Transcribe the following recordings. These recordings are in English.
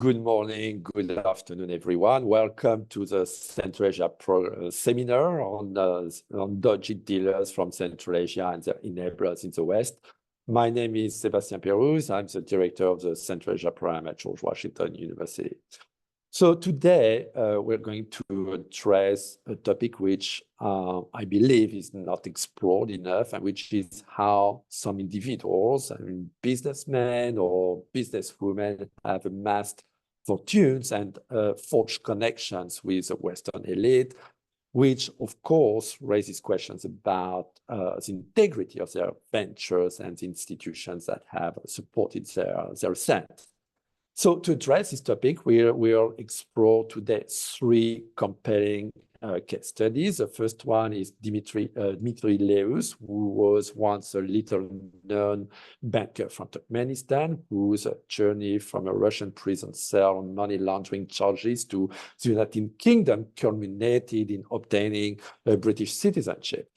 Good morning, good afternoon, everyone. Welcome to the Central Asia seminar on Dodgy dealers from Central Asia and their enablers in the West. My name is Sébastien Pérouse. I'm the director of the Central Asia program at George Washington University. So today, we're going to address a topic which I believe is not explored enough, and which is how some individuals, businessmen or businesswomen, have amassed fortunes and forged connections with the Western elite, which of course raises questions about the integrity of their ventures and the institutions that have supported their ascent. So to address this topic, we'll explore today three compelling case studies. The first one is Dmitri Leus, who was once a little-known banker from Turkmenistan, whose journey from a Russian prison cell on money laundering charges to the United Kingdom culminated in obtaining a British citizenship.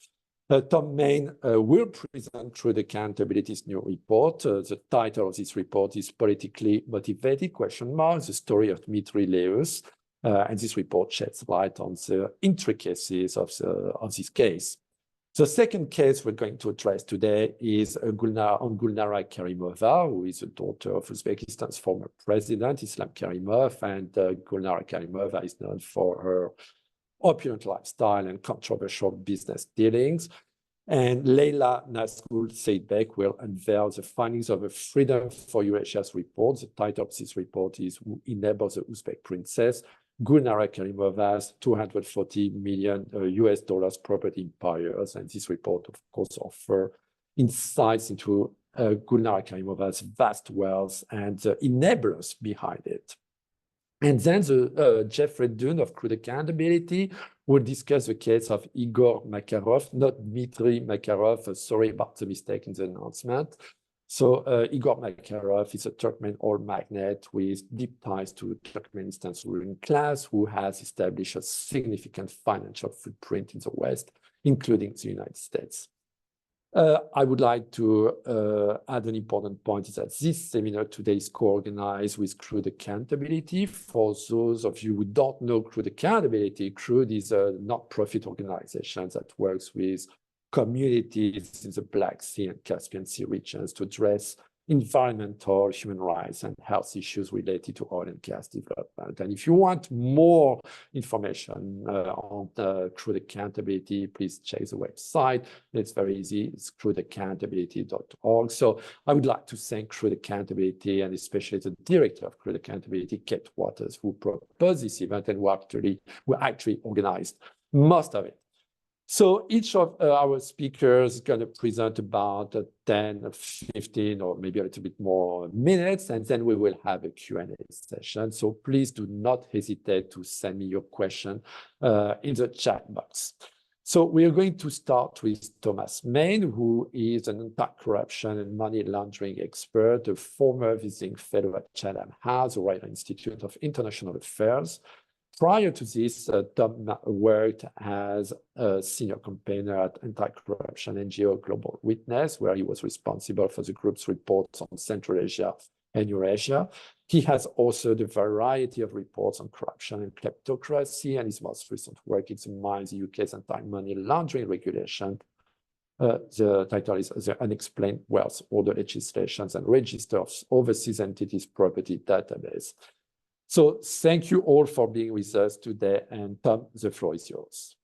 Mayne will present Crude Accountability's new report. The title of this report is Politically Motivated, ? The Story of Dmitri Leus. And this report sheds light on the intricacies of this case. The second case we're going to address today is Gulnara Karimova, who is the daughter of Uzbekistan's former president, Islam Karimov. And Gulnara Karimova is known for her opulent lifestyle and controversial business dealings. And Leila, Nazgul, Seiitbek will unveil the findings of a Freedom for Eurasia's report. The title of this report is Who Enables the Uzbek Princess? Gulnara Karimova's $240 million US property empires. And this report, of course, offers insights into Gulnara Karimova's vast wealth and the enablers behind it. And then Jeffrey Dunn of Crude Accountability will discuss the case of Igor Makarov, not Dmitry Makarov. Sorry about the mistake in the announcement. So Igor Makarov is a Turkmen oil magnate with deep ties to Turkmenistan's ruling class, who has established a significant financial footprint in the West, including the United States. I would like to add an important point is that this seminar today is co-organized with Crude Accountability. For those of you who don't know Crude Accountability, Crude is a not-profit organization that works with communities in the Black Sea and Caspian Sea regions to address environmental, human rights, and health issues related to oil and gas development. And if you want more information on Crude Accountability, please check the website. It's very easy. It's crudeaccountability.org. So I would like to thank Crude Accountability, and especially the director of Crude Accountability, Kate Waters, who proposed this event and who actually organized most of it. So each of our speakers is going to present about 10, 15, or maybe a little bit more minutes, and then we will have a Q&A session. So please do not hesitate to send me your question in the chat box. So we are going to start with Thomas Mayne, who is an anti-corruption and money laundering expert, a former visiting fellow at Chatham House, the Royal Institute of International Affairs. Prior to this, Tom worked as a senior campaigner at anti-corruption NGO Global Witness, where he was responsible for the group's reports on Central Asia and Eurasia. He has authored a variety of reports on corruption and kleptocracy, and his most recent work is in the UK's anti-money laundering regulation. The title is The Unexplained Wealth Order Legislations and Register of Overseas Entities Property Database. So thank you all for being with us today. And Tom, the floor is yours.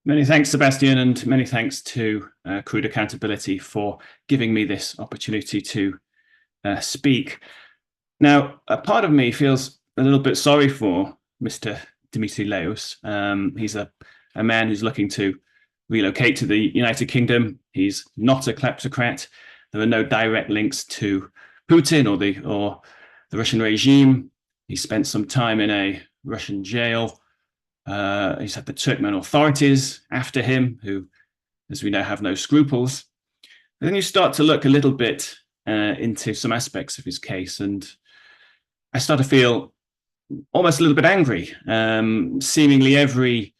Many thanks, Sebastian, and many thanks to Crude Accountability for giving me this opportunity to speak. Now, a part of me feels a little bit sorry for Mr. Dmitri Leus. He's a man who's looking to relocate to the United Kingdom. He's not a kleptocrat. There are no direct links to Putin or the Russian regime. He spent some time in a Russian jail. He's had the Turkmen authorities after him, who, as we know, have no scruples. And then you start to look a little bit into some aspects of his case, and I start to feel almost a little bit angry. Seemingly every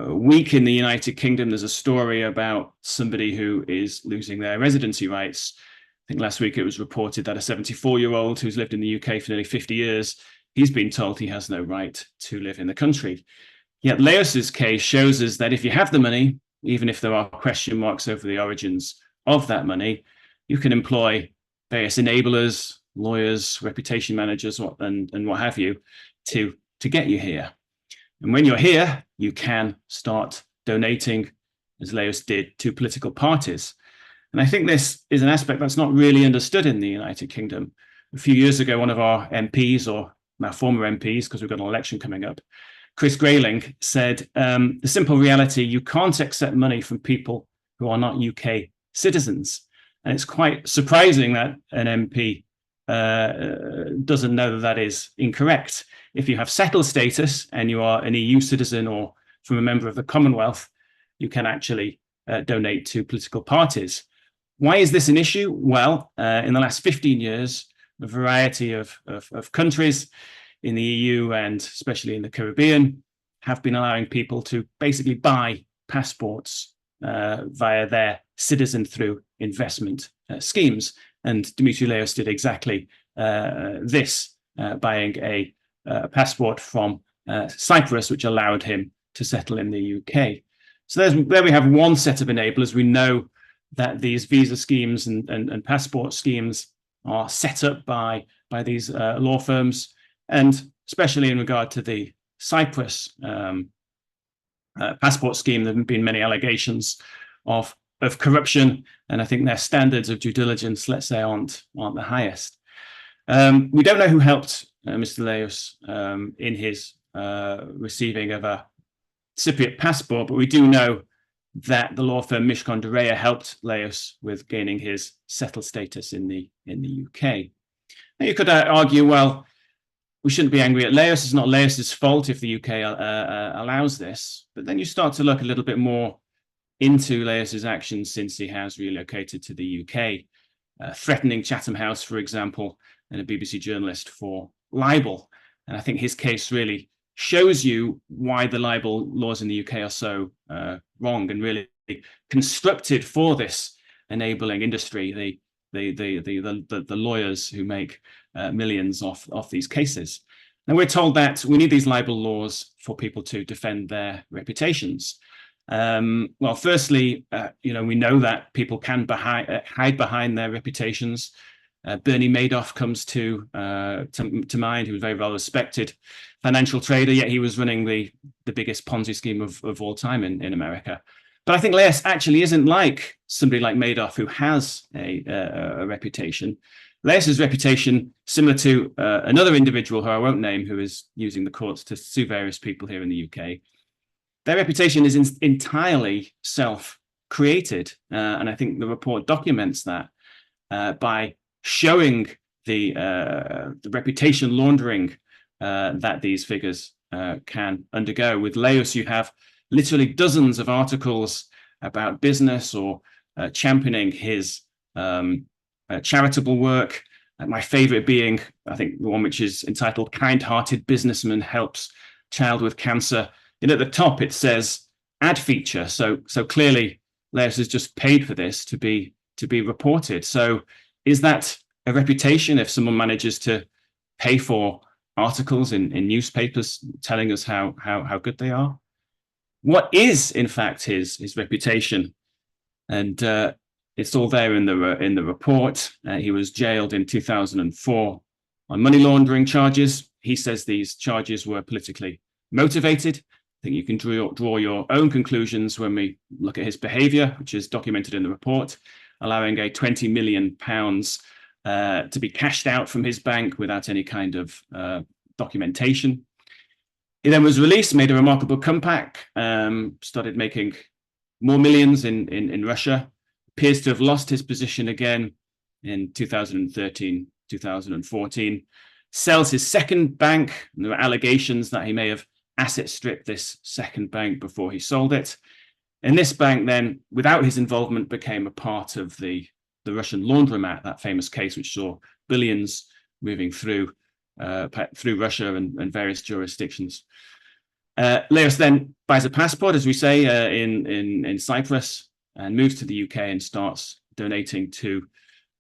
week in the United Kingdom, there's a story about somebody who is losing their residency rights think last week it was reported that a 74-year-old who's lived in the UK for nearly 50 years, he's been told he has no right to live in the country. Yet Leus's case shows us that if you have the money, even if there are question marks over the origins of that money, you can employ various enablers, lawyers, reputation managers, and what have you, to get you here. And when you're here, you can start donating, as Leus did, to political parties. And I think this is an aspect that's not really understood in the United Kingdom. A few years ago, one of our MPs, or now former MPs, because we've got an election coming up, Chris Grayling, said, the simple reality, you can't accept money from people who are not UK citizens. And it's quite surprising that an MP doesn't know that that is incorrect. If you have settled status and you are an EU citizen or from a member of the Commonwealth, you can actually donate to political parties. Why is this an issue? Well, in the last 15 years, a variety of countries in the EU and especially in the Caribbean have been allowing people to basically buy passports via their citizen through investment schemes. And Dmitri Leus did exactly this, buying a passport from Cyprus, which allowed him to settle in the UK. So there we have one set of enablers. We know that these visa schemes and passport schemes are set up by these law firms, and especially in regard to the Cyprus passport scheme, there have been many allegations of corruption, and I think their standards of due diligence, let's say, aren't the highest. We don't know who helped Mr. Leus in his receiving of a Cypriot passport, but we do know that the law firm Mishcon de Reya helped Leus with gaining his settled status in the UK. Now you could argue, well, we shouldn't be angry at Leus. It's not Leus's fault if the UK allows this. But then you start to look a little bit more into Leus's actions since he has relocated to the UK, threatening Chatham House, for example, and a BBC journalist for libel. And I think his case really shows you why the libel laws in the UK are so wrong and really constructed for this enabling industry, the lawyers who make millions off these cases. And we're told that we need these libel laws for people to defend their reputations. Well, firstly, we know that people can hide behind their reputations. Bernie Madoff comes to mind, who was very well respected financial trader, yet he was running the biggest Ponzi scheme of all time in America. But I think Leus actually isn't like somebody like Madoff, who has a reputation. Leus's reputation, similar to another individual who I won't name, who is using the courts to sue various people here in the UK, their reputation is entirely self-created. And I think the report documents that by showing the reputation laundering that these figures can undergo. With Leus, you have literally dozens of articles about business or championing his charitable work. My favorite being, I think, the one which is entitled "Kind-Hearted Businessman Helps Child with Cancer." And at the top it says "ad feature." So clearly Leus has just paid for this to be reported. So is that a reputation if someone manages to pay for articles in newspapers telling us how good they are? What is, in fact, his reputation? And it's all there in the report. He was jailed in 2004 on money laundering charges. He says these charges were politically motivated. I think you can draw your own conclusions when we look at his behavior, which is documented in the report, allowing a £20 million to be cashed out from his bank without any kind of documentation. He then was released, made a remarkable comeback, started making more millions in Russia, appears to have lost his position again in 2013, 2014, sells his second bank, and there were allegations that he may have asset stripped this second bank before he sold it. And this bank then, without his involvement, became a part of the Russian laundromat, that famous case which saw billions moving through Russia and various jurisdictions. Leus then buys a passport, as we say, in Cyprus, and moves to the UK and starts donating to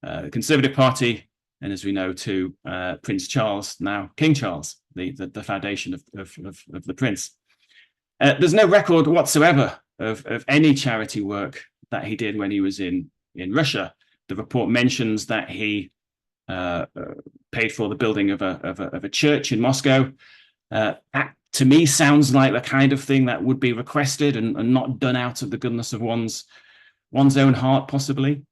the Conservative Party, and as we know, to Prince Charles, now King Charles, the foundation of the Prince. There's no record whatsoever of any charity work that he did when he was in Russia. The report mentions that he paid for the building of a church in Moscow. That, to me, sounds like the kind of thing that would be requested and not done out of the goodness of one's own heart, possibly.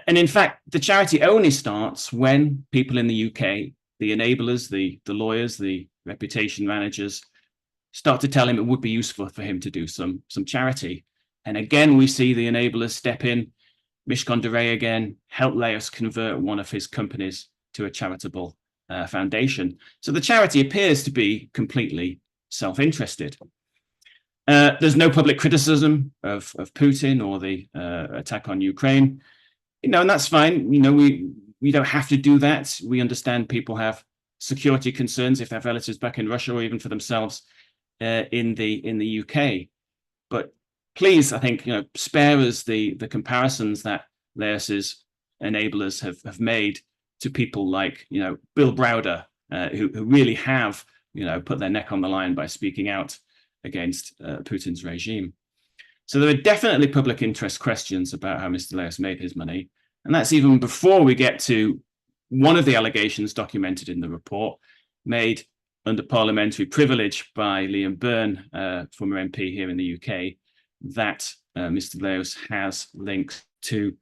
And in fact, the charity only starts when people in the UK, the enablers, the lawyers, the reputation managers, start to tell him it would be useful for him to do some charity. And again, we see the enablers step in. Mishcon de Rey again helped Leus convert one of his companies to a charitable foundation. So the charity appears to be completely self-interested. There's no public criticism of Putin or the attack on Ukraine. And that's fine. We don't have to do that. We understand people have security concerns if they have relatives back in Russia or even for themselves in the UK. But please, I think, spare us the comparisons that Leus's enablers have made to people like, Bill Browder, who really have, put their neck on the line by speaking out against Putin's regime. So there are definitely public interest questions about how Mr. Leus made his money. And that's even before we get to one of the allegations documented in the report made under parliamentary privilege by Liam Byrne, former MP here in the UK, that Mr. Leus has links to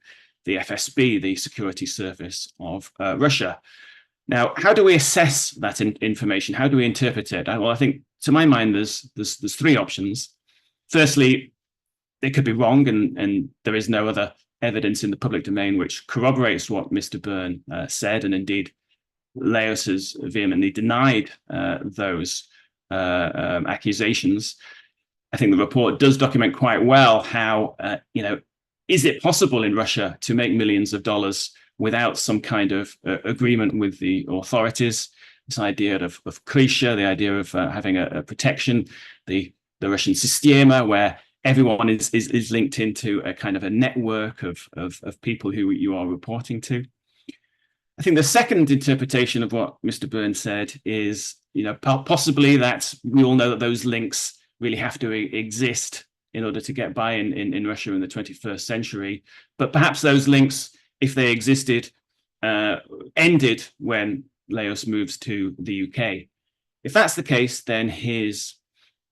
the FSB, the security service of Russia. Now, how do we assess that information? How do we interpret it? Well, I think, to my mind, there's three options. Firstly, it could be wrong, and there is no other evidence in the public domain which corroborates what Mr. Byrne said, and indeed, Leus has vehemently denied those accusations. I think the report does document quite well how, is it possible in Russia to make millions of dollars without some kind of agreement with the authorities? This idea of Krisha, the idea of having a protection, the Russian Sistema, where everyone is linked into a kind of a network of people who you are reporting to. I think the second interpretation of what Mr. Byrne said is, possibly that we all know that those links really have to exist in order to get by in Russia in the 21st century. But perhaps those links, if they existed, ended when Leus moves to the UK. If that's the case, then his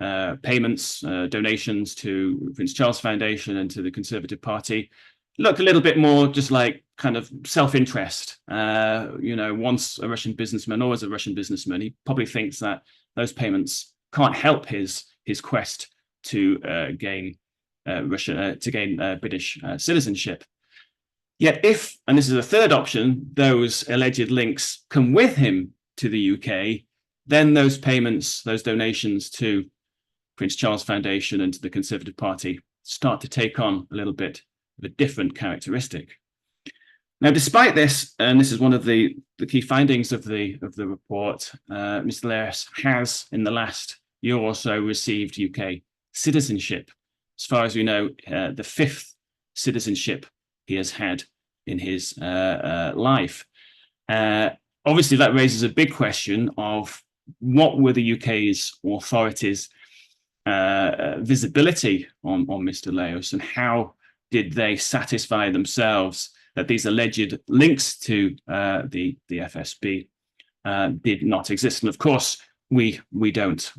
payments, donations to Prince Charles Foundation and to the Conservative Party look a little bit more just like kind of self-interest. Once a Russian businessman, always a Russian businessman, he probably thinks that those payments can't help his quest to gain British citizenship. Yet if, and this is a third option, those alleged links come with him to the UK, then those payments, those donations to Prince Charles Foundation and to the Conservative Party start to take on a little bit of a different characteristic. Now, despite this, and this is one of the key findings of the report, Mr. Leus has, in the last year or so, received UK citizenship. As far as we know, the fifth citizenship he has had in his life. Obviously, that raises a big question of what were the UK's authorities' visibility on Mr. Leus, and how did they satisfy themselves that these alleged links to the FSB did not exist? And of course, we don't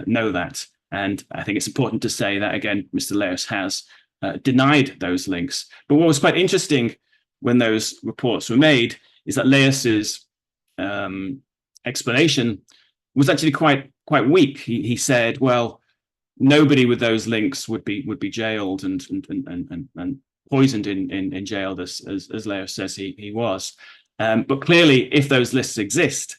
know that. And I think it's important to say that, again, Mr. Leus has denied those links. But what was quite interesting when those reports were made is that Leus's explanation was actually quite weak. He said, well, nobody with those links would be jailed and poisoned in jail, as Leus says he was. But clearly, if those links exist,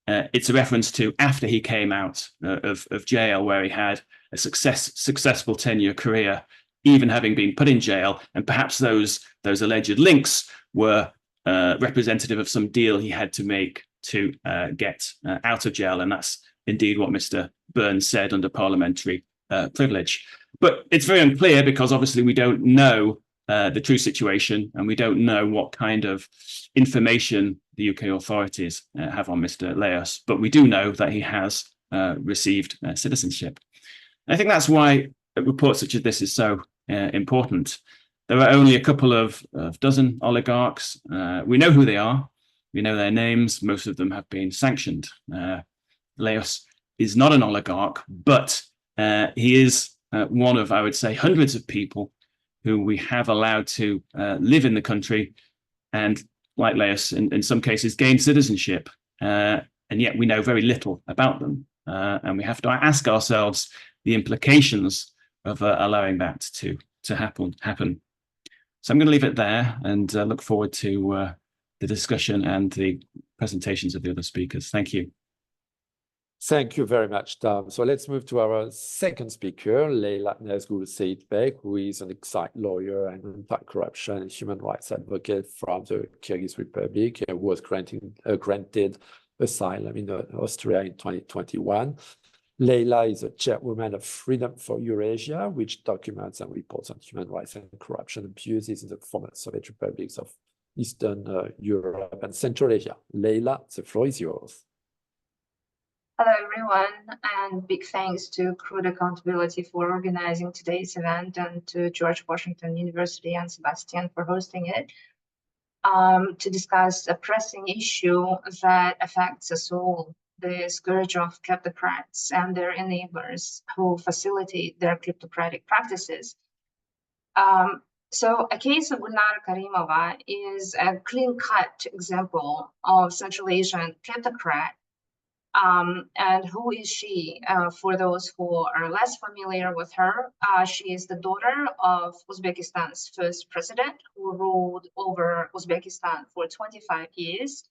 it's a reference to after he came out of jail, where he had a successful 10-year career, even having been put in jail. And perhaps those alleged links were representative of some deal he had to make to get out of jail. And that's indeed what Mr. Burns said under parliamentary privilege. But it's very unclear, because obviously we don't know the true situation, and we don't know what kind of information the UK authorities have on Mr. Leus, but we do know that he has received citizenship. And I think that's why a report such as this is so important. There are only a couple of dozen oligarchs. We know who they are. We know their names. Most of them have been sanctioned. Leus is not an oligarch, but he is one of, I would say, hundreds of people who we have allowed to live in the country and, like Leus, in some cases, gain citizenship. And yet we know very little about them. And we have to ask ourselves the implications of allowing that to happen. So I'm going to leave it there and look forward to the discussion and the presentations of the other speakers. Thank you. Thank you very much, Tom. So let's move to our second speaker, Leila Nazgul Seiitbek, who is an exiled lawyer and anti-corruption and human rights advocate from the Kyrgyz Republic, who was granted asylum in Austria in 2021. Leila is a chairwoman of Freedom for Eurasia, which documents and reports on human rights and corruption abuses in the former Soviet republics of Eastern Europe and Central Asia. Leila, the floor is yours. Hello, everyone, and big thanks to Crude Accountability for organizing today's event, and to George Washington University and Sebastian for hosting it, to discuss a pressing issue that affects us all, the scourge of kleptocrats and their enablers who facilitate their kleptocratic practices. So a case of Gulnara Karimova is a clean-cut example of Central Asian kleptocrat. And who is she? For those who are less familiar with her, she is the daughter of Uzbekistan's first president, who ruled over Uzbekistan for 25 years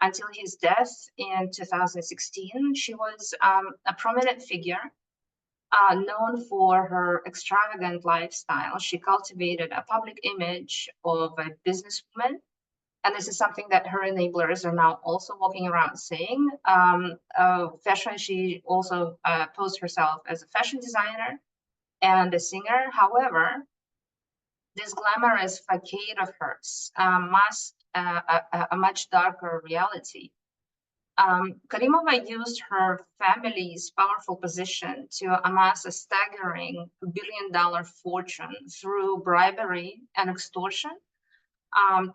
until his death in 2016. She was a prominent figure, known for her extravagant lifestyle. She cultivated a public image of a businesswoman. And this is something that her enablers are now also walking around saying. Fashion, she also posed herself as a fashion designer and a singer. However, this glamorous facade of hers masked a much darker reality. Karimova used her family's powerful position to amass a staggering billion-dollar fortune through bribery and extortion.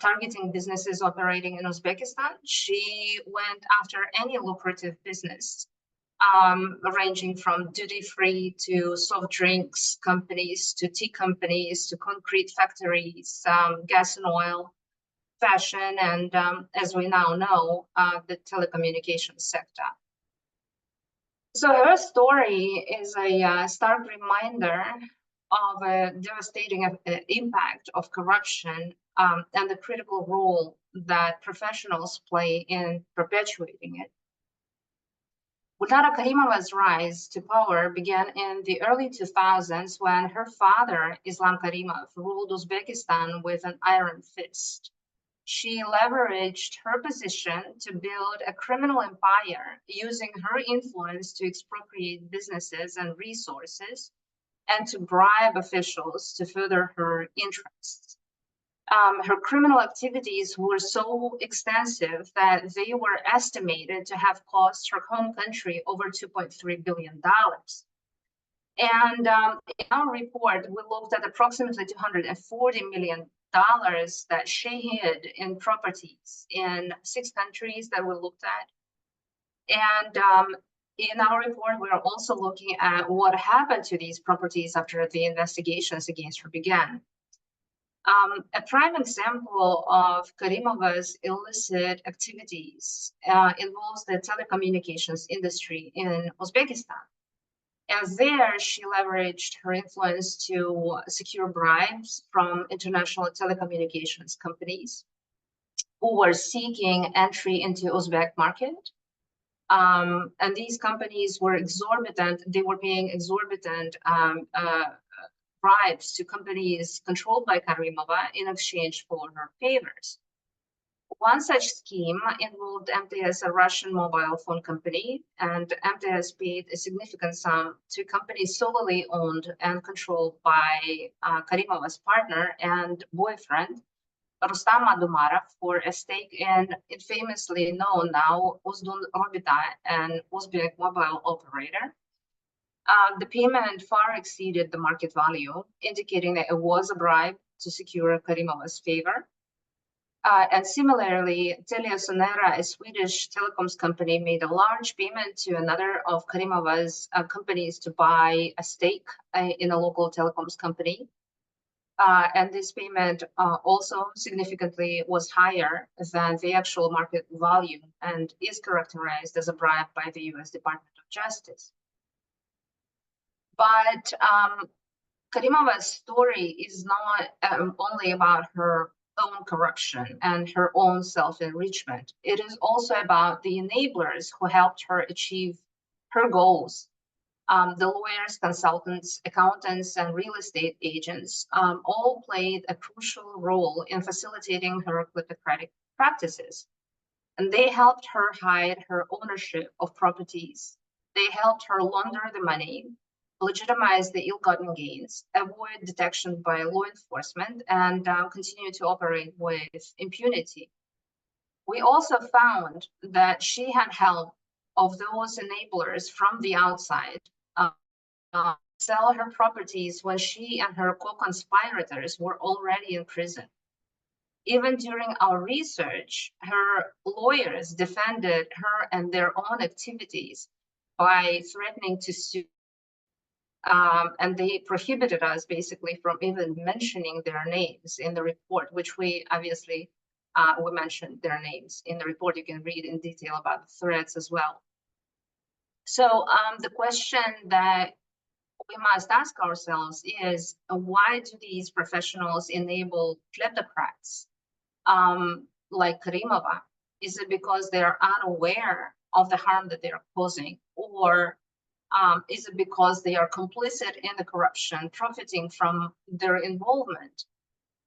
Targeting businesses operating in Uzbekistan. She went after any lucrative business, ranging from duty-free to soft drinks companies, to tea companies, to concrete factories, gas and oil, fashion, and as we now know, the telecommunications sector. So her story is a stark reminder of a devastating impact of corruption and the critical role that professionals play in perpetuating it. Gulnara Karimova's rise to power began in the early 2000s when her father, Islam Karimov, ruled Uzbekistan with an iron fist. She leveraged her position to build a criminal empire, using her influence to expropriate businesses and resources and to bribe officials to further her interests. Her criminal activities were so extensive that they were estimated to have cost her home country over $2.3 billion. And in our report, we looked at approximately $240 million that she hid in properties in 6 countries that we looked at. And in our report, we're also looking at what happened to these properties after the investigations against her began. A prime example of Karimova's illicit activities involves the telecommunications industry in Uzbekistan. As there, she leveraged her influence to secure bribes from international telecommunications companies who were seeking entry into Uzbek market. And these companies were exorbitant. They were paying exorbitant bribes to companies controlled by Karimova in exchange for her favors. One such scheme involved MTS, a Russian mobile phone company, and MTS paid a significant sum to a company solely owned and controlled by Karimova's partner and boyfriend, Rustam Adumarov, for a stake in it famously known now Uzdun Robita, an Uzbek mobile operator. The payment far exceeded the market value, indicating that it was a bribe to secure Karimova's favor. And similarly, Telia Sonera, a Swedish telecoms company, made a large payment to another of Karimova's companies to buy a stake in a local telecoms company. And this payment also significantly was higher than the actual market value and is characterized as a bribe by the US Department of Justice. But Karimova's story is not only about her own corruption and her own self-enrichment. It is also about the enablers who helped her achieve her goals. The lawyers, consultants, accountants, and real estate agents all played a crucial role in facilitating her kleptocratic practices. And they helped her hide her ownership of properties. They helped her launder the money, legitimize the ill-gotten gains, avoid detection by law enforcement, and continue to operate with impunity. We also found that she had help of those enablers from the outside sell her properties when she and her co-conspirators were already in prison. Even during our research, her lawyers defended her and their own activities by threatening to sue. And they prohibited us basically from even mentioning their names in the report, which we obviously, we mentioned their names in the report. You can read in detail about the threats as well. So the question that we must ask ourselves is, why do these professionals enable kleptocrats like Karimova? Is it because they're unaware of the harm that they're causing, or is it because they are complicit in the corruption, profiting from their involvement?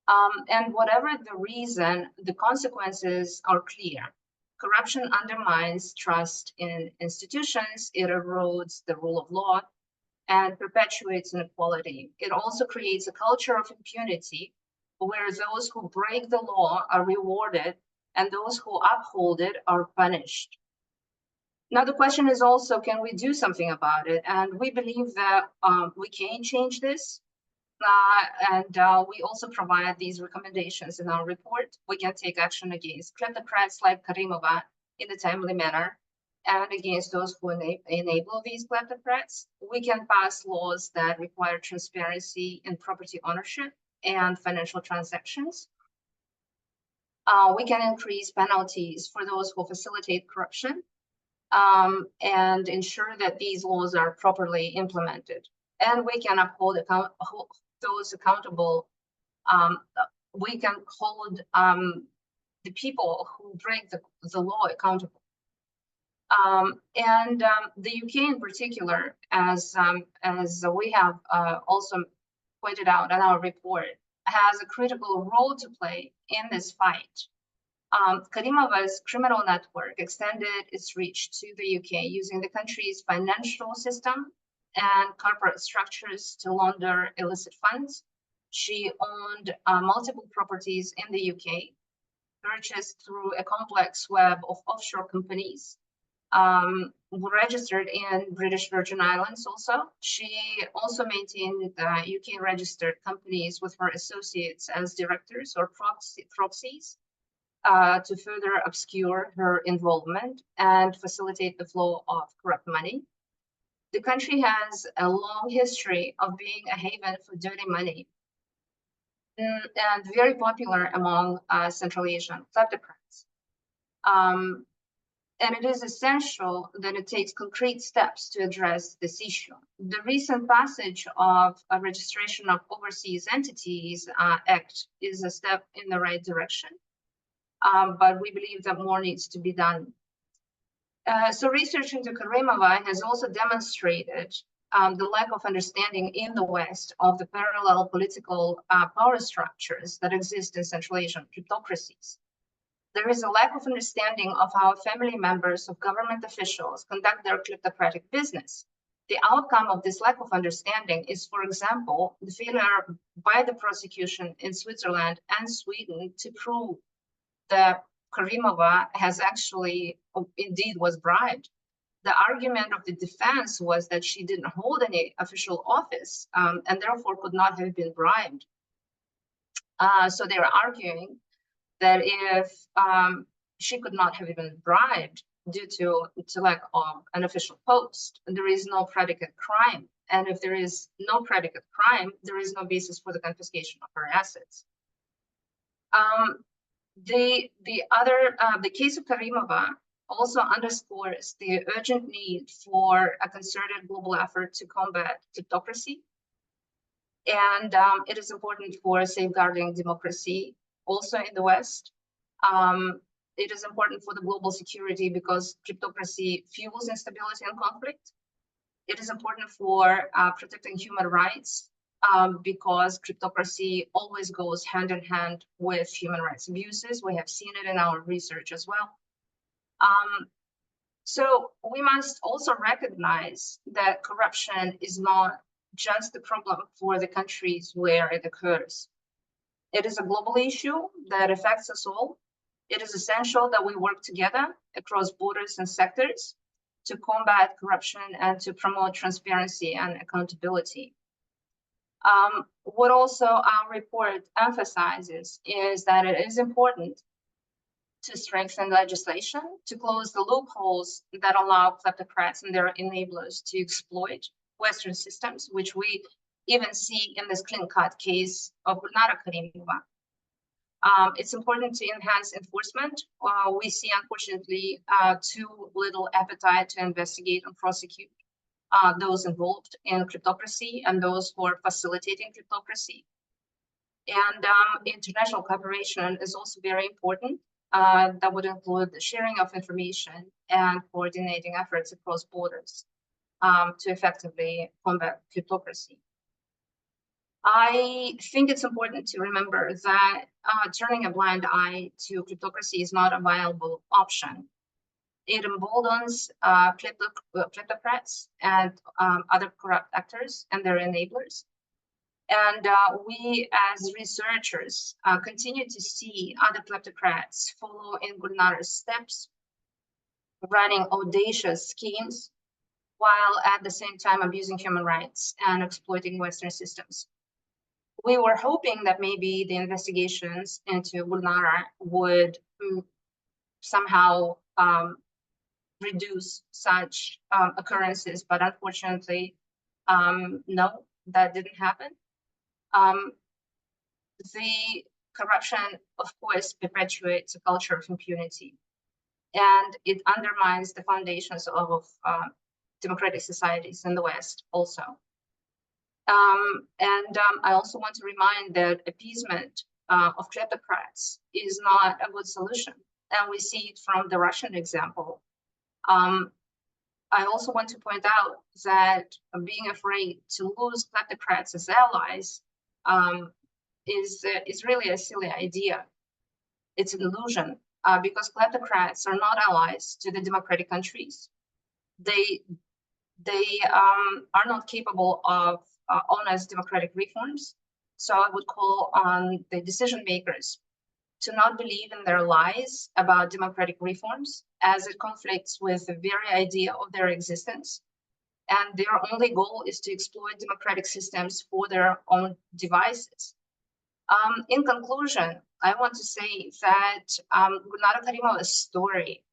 And whatever the reason, the consequences are clear. Corruption undermines trust in institutions, it erodes the rule of law, and perpetuates inequality. It also creates a culture of impunity where those who break the law are rewarded and those who uphold it are punished. Now, the question is also, can we do something about it? And we believe that we can change this. We also provide these recommendations in our report. We can take action against kleptocrats like Karimova in a timely manner, and against those who enable these kleptocrats. We can pass laws that require transparency in property ownership and financial transactions. We can increase penalties for those who facilitate corruption, and ensure that these laws are properly implemented. And we can uphold those accountable. We can hold the people who break the law accountable. The UK in particular, as we have also pointed out in our report, has a critical role to play in this fight. Karimova's criminal network extended its reach to the UK using the country's financial system and corporate structures to launder illicit funds. She owned multiple properties in the UK, purchased through a complex web of offshore companies, registered in British Virgin Islands also. She also maintained UK registered companies with her associates as directors or proxies to further obscure her involvement and facilitate the flow of corrupt money. The country has a long history of being a haven for dirty money and very popular among Central Asian kleptocrats. And it is essential that it takes concrete steps to address this issue. The recent passage of a Registration of Overseas Entities Act is a step in the right direction, but we believe that more needs to be done. So research into Karimova has also demonstrated the lack of understanding in the West of the parallel political power structures that exist in Central Asian kleptocracies. There is a lack of understanding of how family members of government officials conduct their kleptocratic business. The outcome of this lack of understanding is, for example, the failure by the prosecution in Switzerland and Sweden to prove that Karimova has actually indeed was bribed. The argument of the defense was that she didn't hold any official office and therefore could not have been bribed. So they're arguing that if she could not have been bribed due to lack of an official post, there is no predicate crime. And if there is no predicate crime, there is no basis for the confiscation of her assets. The case of Karimova also underscores the urgent need for a concerted global effort to combat kleptocracy. And it is important for safeguarding democracy also in the West. It is important for the global security because kleptocracy fuels instability and conflict. It is important for protecting human rights because kleptocracy always goes hand in hand with human rights abuses. We have seen it in our research as well. So we must also recognize that corruption is not just a problem for the countries where it occurs. It is a global issue that affects us all. It is essential that we work together across borders and sectors to combat corruption and to promote transparency and accountability. What also our report emphasizes is that it is important to strengthen legislation, to close the loopholes that allow kleptocrats and their enablers to exploit Western systems, which we even see in this clean-cut case of Gulnara Karimova. It's important to enhance enforcement. We see, unfortunately, too little appetite to investigate and prosecute those involved in kleptocracy and those who are facilitating kleptocracy. And international cooperation is also very important. That would include the sharing of information and coordinating efforts across borders to effectively combat kleptocracy. I think it's important to remember that turning a blind eye to kleptocracy is not a viable option. It emboldens kleptocrats and other corrupt actors and their enablers. And we as researchers continue to see other kleptocrats follow in Gulnara's steps, running audacious schemes, while at the same time abusing human rights and exploiting Western systems. We were hoping that maybe the investigations into Gulnara would somehow reduce such occurrences, but unfortunately, no, that didn't happen. The corruption, of course, perpetuates a culture of impunity, and it undermines the foundations of democratic societies in the West also. I also want to remind that appeasement of kleptocrats is not a good solution, and we see it from the Russian example. I also want to point out that being afraid to lose kleptocrats as allies is really a silly idea. It's an illusion because kleptocrats are not allies to the democratic countries. They are not capable of honest democratic reforms. So I would call on the decision makers to not believe in their lies about democratic reforms, as it conflicts with the very idea of their existence. And their only goal is to exploit democratic systems for their own devices. In conclusion, I want to say that Gulnara Karimova's story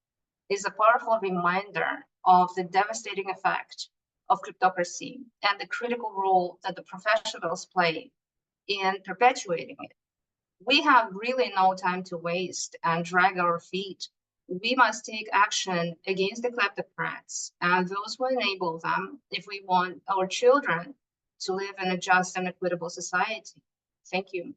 is a powerful reminder of the devastating effect of kleptocracy and the critical role that the professionals play in perpetuating it. We have really no time to waste and drag our feet. We must take action against the kleptocrats and those who enable them if we want our children to live in a just and equitable society. Thank you.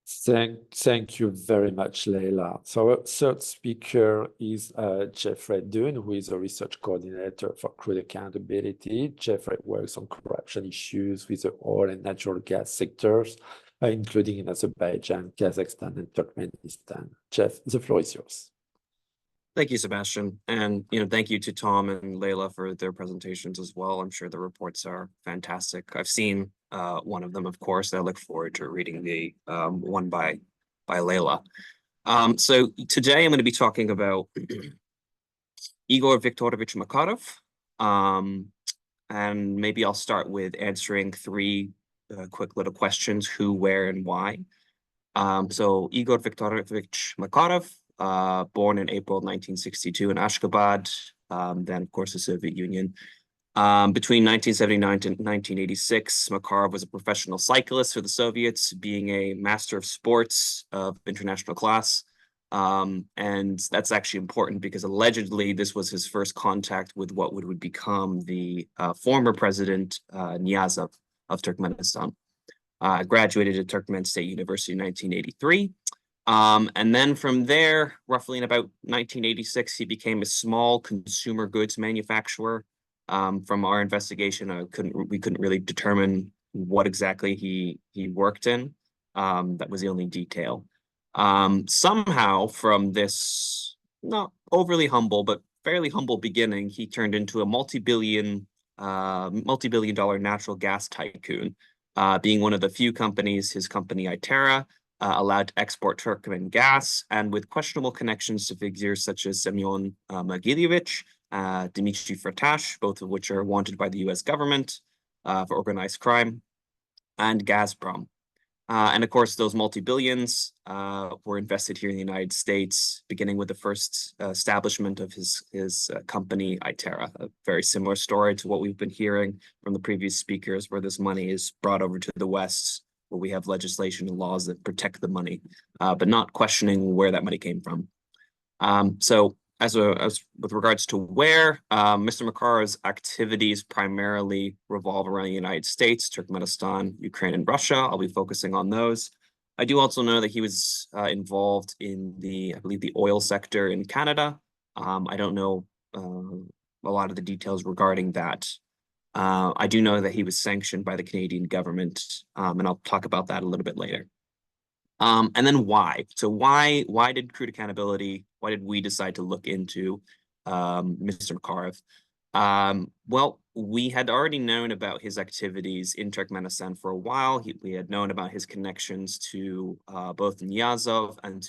Thank you very much, Leila. So our third speaker is Jeffrey Dunn, who is a research coordinator for Crude Accountability. Jeffrey works on corruption issues with the oil and natural gas sectors including in Azerbaijan, Kazakhstan, and Turkmenistan. Jeff, the floor is yours. Thank you, Sebastian. And, thank you to Tom and Leila for their presentations as well. I'm sure the reports are fantastic. I've seen one of them, of course. I look forward to reading the one by Leila. So today I'm going to be talking about Igor Viktorovich Makarov. And maybe I'll start with answering three quick little questions: who, where, and why. So Igor Viktorovich Makarov, born in April 1962 in Ashgabat, then of course the Soviet Union. Between 1979 and 1986, Makarov was a professional cyclist for the Soviets, being a master of sports of international class. And that's actually important because allegedly this was his first contact with what would become the former president Niyazov of Turkmenistan. Graduated at Turkmen State University in 1983. And then from there, roughly in about 1986, he became a small consumer goods manufacturer. From our investigation, we couldn't really determine what exactly he worked in. That was the only detail. Somehow from this not overly humble, but fairly humble beginning, he turned into a multi-billion dollar natural gas tycoon, being one of the few companies, his company Itera, allowed to export Turkmen gas, and with questionable connections to figures such as Semyon Mogilevich, Dmitri Firtash, both of which are wanted by the US government for organized crime, and Gazprom. And of course, those multi-billions were invested here in the United States, beginning with the first establishment of his company, Itera. A very similar story to what we've been hearing from the previous speakers, where this money is brought over to the West, where we have legislation and laws that protect the money, but not questioning where that money came from. So as with regards to where, Mr. Makarov's activities primarily revolve around the United States, Turkmenistan, Ukraine, and Russia. I'll be focusing on those. I do also know that he was involved in I believe the oil sector in Canada. I don't know a lot of the details regarding that. I do know that he was sanctioned by the Canadian government, and I'll talk about that a little bit later. And then why? So why did Crude Accountability, why did we decide to look into Mr. Makarov? Well, we had already known about his activities in Turkmenistan for a while. We had known about his connections to both Niyazov and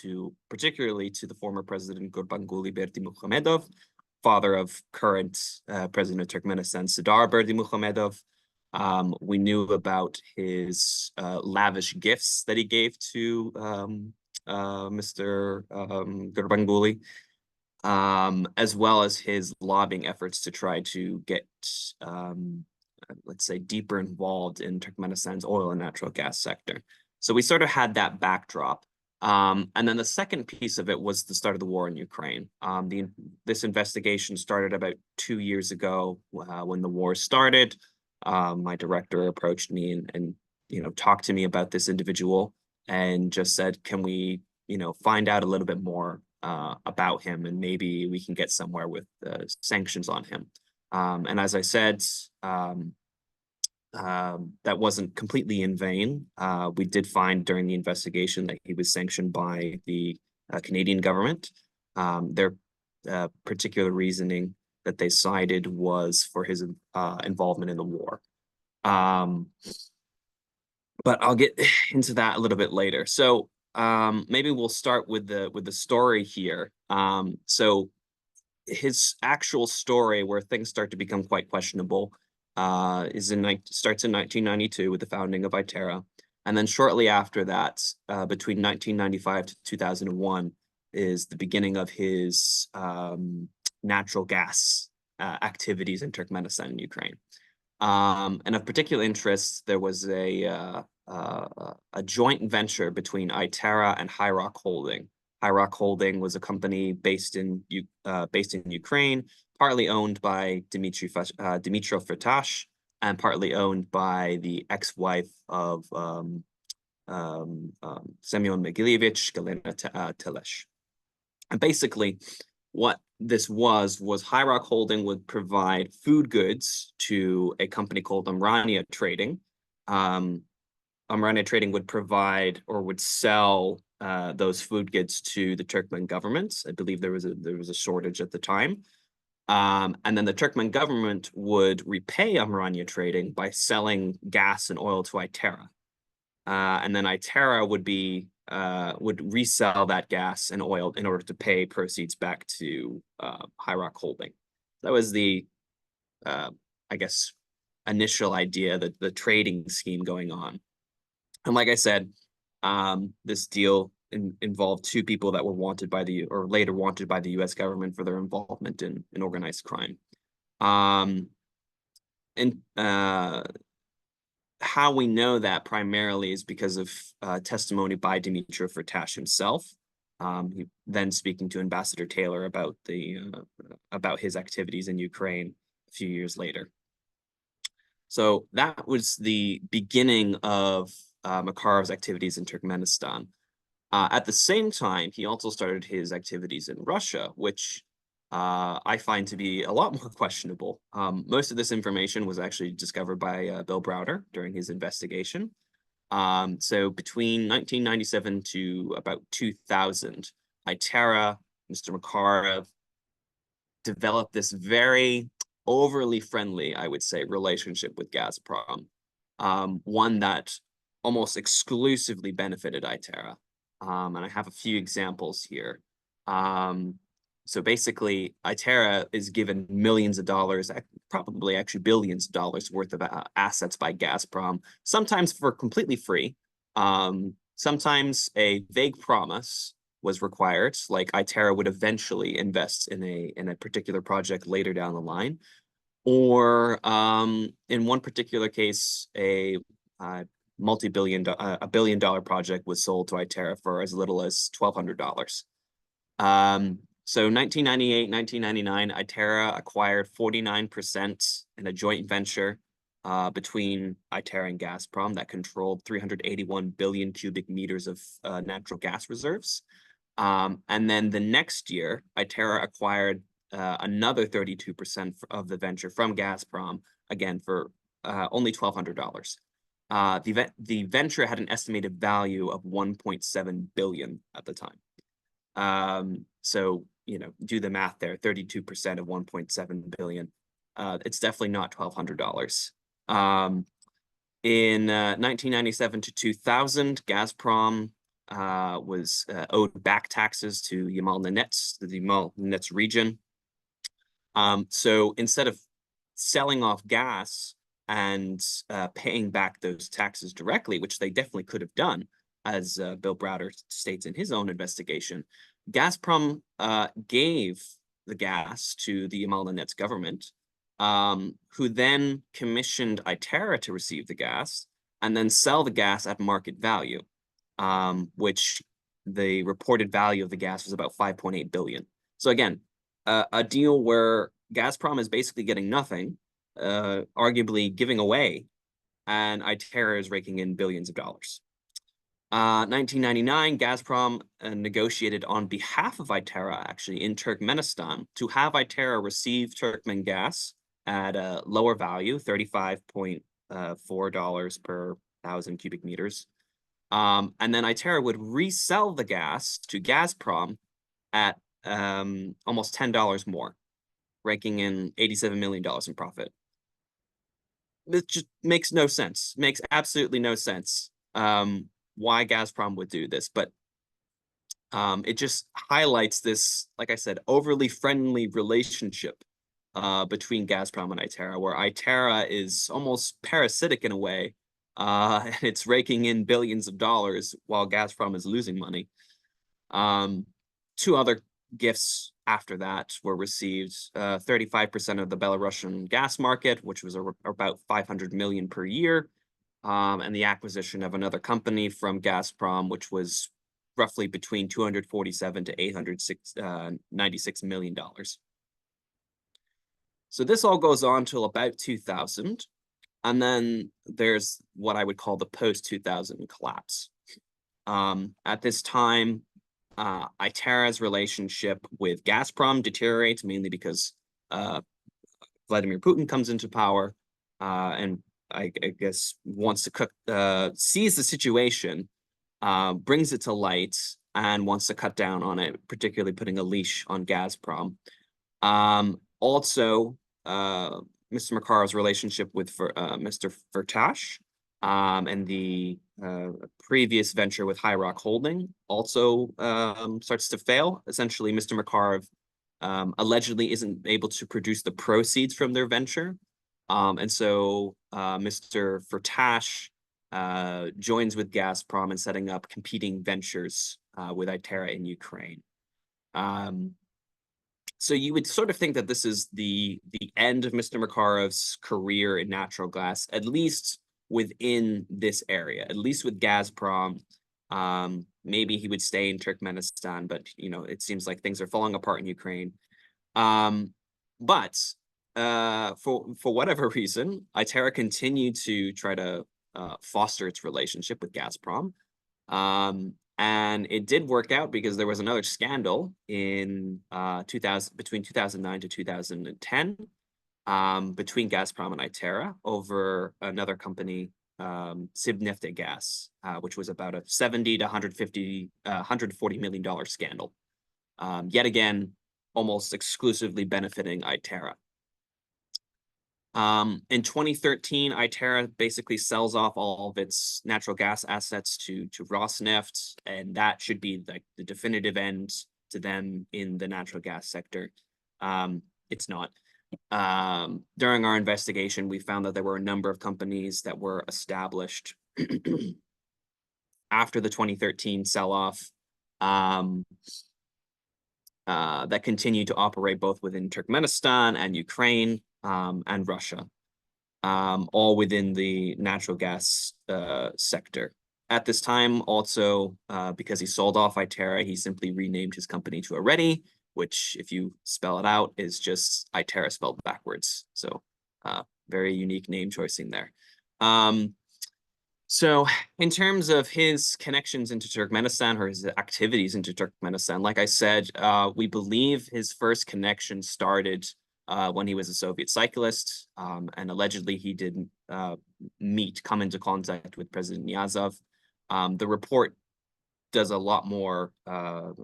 particularly to the former president Gurbanguly Berdimuhamedov, father of current president of Turkmenistan, Sadar Berdimuhamedov. We knew about his lavish gifts that he gave to Mr. Gurbanguly, as well as his lobbying efforts to try to get, let's say, deeper involved in Turkmenistan's oil and natural gas sector. So we sort of had that backdrop. And then the second piece of it was the start of the war in Ukraine. This investigation started about 2 years ago when the war started. My director approached me and talked to me about this individual and just said, can we find out a little bit more about him, and maybe we can get somewhere with sanctions on him. And as I said, that wasn't completely in vain. We did find during the investigation that he was sanctioned by the Canadian government. Their particular reasoning that they cited was for his involvement in the war. But I'll get into that a little bit later. So maybe we'll start with the story here. So his actual story, where things start to become quite questionable, starts in 1992 with the founding of Itera, and then shortly after that, between 1995 to 2001, is the beginning of his natural gas activities in Turkmenistan and Ukraine. And of particular interest, there was a joint venture between Itera and High Rock Holding. High Rock Holding was a company based in Ukraine, partly owned by Dmitri Firtash, and partly owned by the ex-wife of Semyon Mogilevich, Galina Telesh. And basically, what this was High Rock Holding would provide food goods to a company called Amrania Trading, Amarania Trading would provide or would sell those food goods to the Turkmen governments. I believe there was a shortage at the time. And then the Turkmen government would repay Amarania Trading by selling gas and oil to Itera. And then Itera would resell that gas and oil in order to pay proceeds back to High Rock Holding. That was the, I guess, initial idea, that the trading scheme going on. And like I said, this deal involved two people that were wanted by later wanted by the U.S. government for their involvement in organized crime. How we know that primarily is because of testimony by Dmitry Firtash himself. He then speaking to Ambassador Taylor about his activities in Ukraine a few years later. So that was the beginning of Makarov's activities in Turkmenistan. At the same time, he also started his activities in Russia, which I find to be a lot more questionable. Most of this information was actually discovered by Bill Browder during his investigation. So between 1997 to about 2000, Itera, Mr. Makarov, developed this very overly friendly, I would say, relationship with Gazprom, one that almost exclusively benefited Itera. And I have a few examples here. So basically, Itera is given millions of dollars, probably actually billions of dollars worth of assets by Gazprom, sometimes for completely free. Sometimes a vague promise was required, like Itera would eventually invest in a particular project later down the line. Or in one particular case, a billion-dollar project was sold to Itera for as little as $1,200. So 1998, 1999, Itera acquired 49% in a joint venture between Itera and Gazprom that controlled 381 billion cubic meters of natural gas reserves. And then the next year, Itera acquired another 32% of the venture from Gazprom, again for only $1,200. The venture had an estimated value of 1.7 billion at the time. So, you know, do the math there, 32% of 1.7 billion. It's definitely not $1,200. In 1997 to 2000, Gazprom was owed back taxes to Yamal-Nenets, the Yamal-Nenets region. So instead of selling off gas and paying back those taxes directly, which they definitely could have done, as Bill Browder states in his own investigation, Gazprom gave the gas to the Yamal-Nenets government, who then commissioned Itera to receive the gas and then sell the gas at market value, which the reported value of the gas was about 5.8 billion. So again, a deal where Gazprom is basically getting nothing, arguably giving away, and Itera is raking in billions of dollars. 1999, Gazprom negotiated on behalf of Itera, actually, in Turkmenistan, to have Itera receive Turkmen gas at a lower value, $35.4 per 1,000 cubic meters. And then Itera would resell the gas to Gazprom at almost $10 more, raking in $87 million in profit. This just makes no sense, makes absolutely no sense. Why Gazprom would do this, but it just highlights this, like I said, overly friendly relationship between Gazprom and Itera, where Itera is almost parasitic in a way, and it's raking in billions of dollars while Gazprom is losing money. Two other gifts after that were received: 35% of the Belarusian gas market, which was about 500 million per year, and the acquisition of another company from Gazprom, which was roughly between 247 to 896 million dollars. So this all goes on till about 2000, and then there's what I would call the post-2000 collapse. At this time, Itera's relationship with Gazprom deteriorates, mainly because Vladimir Putin comes into power, and I guess wants to sees the situation, brings it to light, and wants to cut down on it, particularly putting a leash on Gazprom. Also, Mr. Makarov's relationship with Mr. Firtash and the previous venture with High Rock Holding also starts to fail. Essentially, Mr. Makarov allegedly isn't able to produce the proceeds from their venture. And so Mr. Firtash joins with Gazprom in setting up competing ventures with Itera in Ukraine. So you would sort of think that this is the end of Mr. Makarov's career in natural gas, at least within this area, at least with Gazprom. Maybe he would stay in Turkmenistan, but it seems like things are falling apart in Ukraine. But for whatever reason, Itera continued to try to foster its relationship with Gazprom. And it did work out because there was another scandal in between 2009 to 2010 between Gazprom and Itera over another company, Seiitbek, which was about a $70 to $140 million scandal. Yet again, almost exclusively benefiting Itera. In 2013, Itera basically sells off all of its natural gas assets to Rosneft, and that should be like the definitive end to them in the natural gas sector. It's not. During our investigation, we found that there were a number of companies that were established after the 2013 sell-off that continue to operate both within Turkmenistan and Ukraine. And Russia, all within the natural gas sector. At this time, also, because he sold off Itera, he simply renamed his company to Areti, which, if you spell it out, is just Itera spelled backwards. So very unique name choicing there. So in terms of his connections into Turkmenistan or his activities into Turkmenistan, like I said, we believe his first connection started when he was a Soviet cyclist, and allegedly he did come into contact with President Niyazov. The report does a lot more,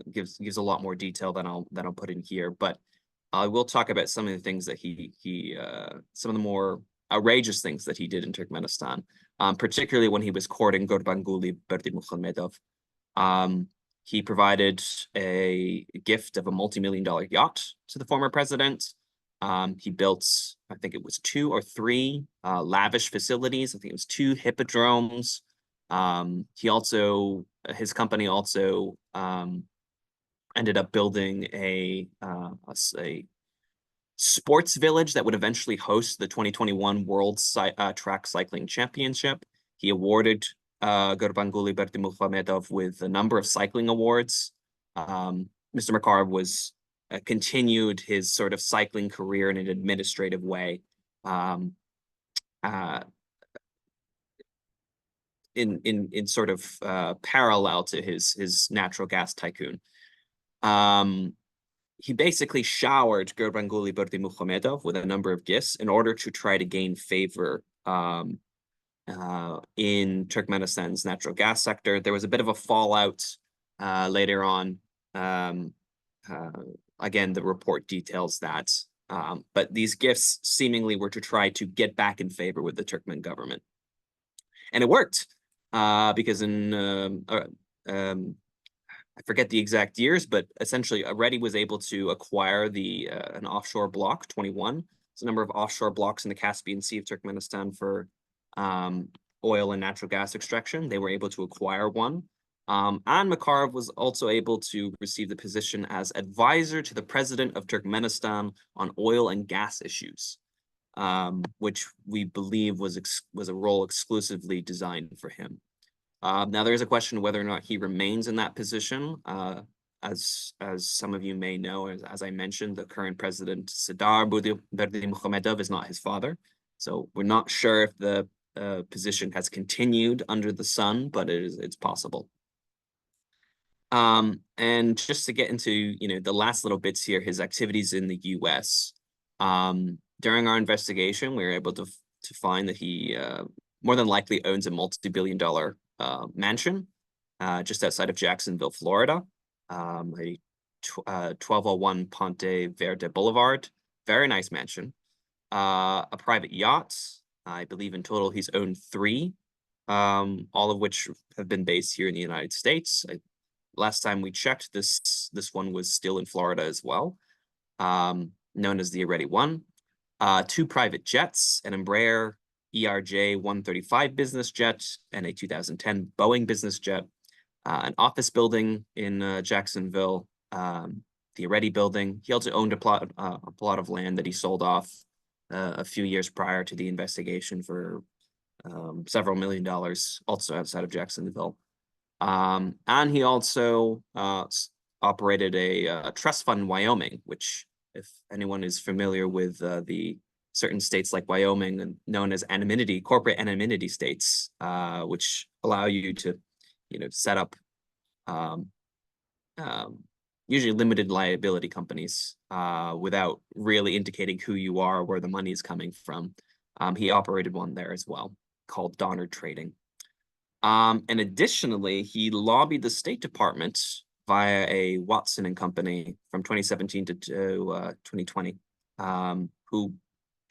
gives a lot more detail than I'll put in here, but I will talk about some of the things that some of the more outrageous things that he did in Turkmenistan, particularly when he was courting Gurbanguly Berdimuhamedov. He provided a gift of a multi-million-dollar yacht to the former president. He built, I think it was 2 or 3 lavish facilities. I think it was 2 hippodromes. His company also ended up building a sports village that would eventually host the 2021 World Track Cycling Championship. He awarded Gurbanguly Berdimuhamedov with a number of cycling awards. Mr. Makarov was continued his sort of cycling career in an administrative way, in sort of parallel to his natural gas tycoon. He basically showered Gurbanguly Berdimuhamedov with a number of gifts in order to try to gain favor in Turkmenistan's natural gas sector. There was a bit of a fallout later on. Again, the report details that. But these gifts seemingly were to try to get back in favor with the Turkmen government. And it worked, because in, I forget the exact years, but essentially Areti was able to acquire an offshore block, 21. It's a number of offshore blocks in the Caspian Sea of Turkmenistan for oil and natural gas extraction. They were able to acquire one. And Makarov was also able to receive the position as advisor to the president of Turkmenistan on oil and gas issues, which we believe was a role exclusively designed for him. Now, there is a question whether or not he remains in that position. As some of you may know, as I mentioned, the current president, Sedar Berdimuhamedov, is not his father. So we're not sure if the position has continued under the sun, but it's possible. And just to get into, the last little bits here, his activities in the US. During our investigation, we were able to to find that he more than likely owns a multi-billion-dollar mansion just outside of Jacksonville, Florida, a 1201 Ponte Verde Boulevard. Very nice mansion. A private yacht. I believe in total he's owned 3, all of which have been based here in the United States. Last time we checked, this one was still in Florida as well, known as the Already One. 2 private jets, an Embraer ERJ-135 business jet and a 2010 Boeing business jet, an office building in Jacksonville, the Already building. He also owned a plot of land that he sold off a few years prior to the investigation for several $1 million, also outside of Jacksonville. And he also operated a trust fund in Wyoming, which, if anyone is familiar with the certain states like Wyoming, and known as anonymity, corporate anonymity states, which allow you to, set up usually limited liability companies without really indicating who you are or where the money is coming from. He operated one there as well, called Donner Trading. And additionally, he lobbied the State Department via a Watson and Company from 2017 to 2020, who,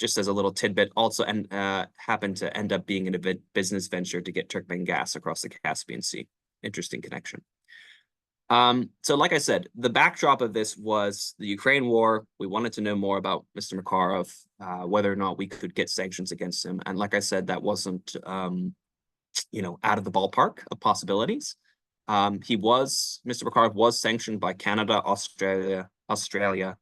just as a little tidbit, also happened to end up being in a business venture to get Turkmen gas across the Caspian Sea. Interesting connection. So like I said, the backdrop of this was the Ukraine war. We wanted to know more about Mr. Makarov, whether or not we could get sanctions against him. And like I said, that wasn't, out of the ballpark of possibilities. Mr. Makarov was sanctioned by Canada, Australia,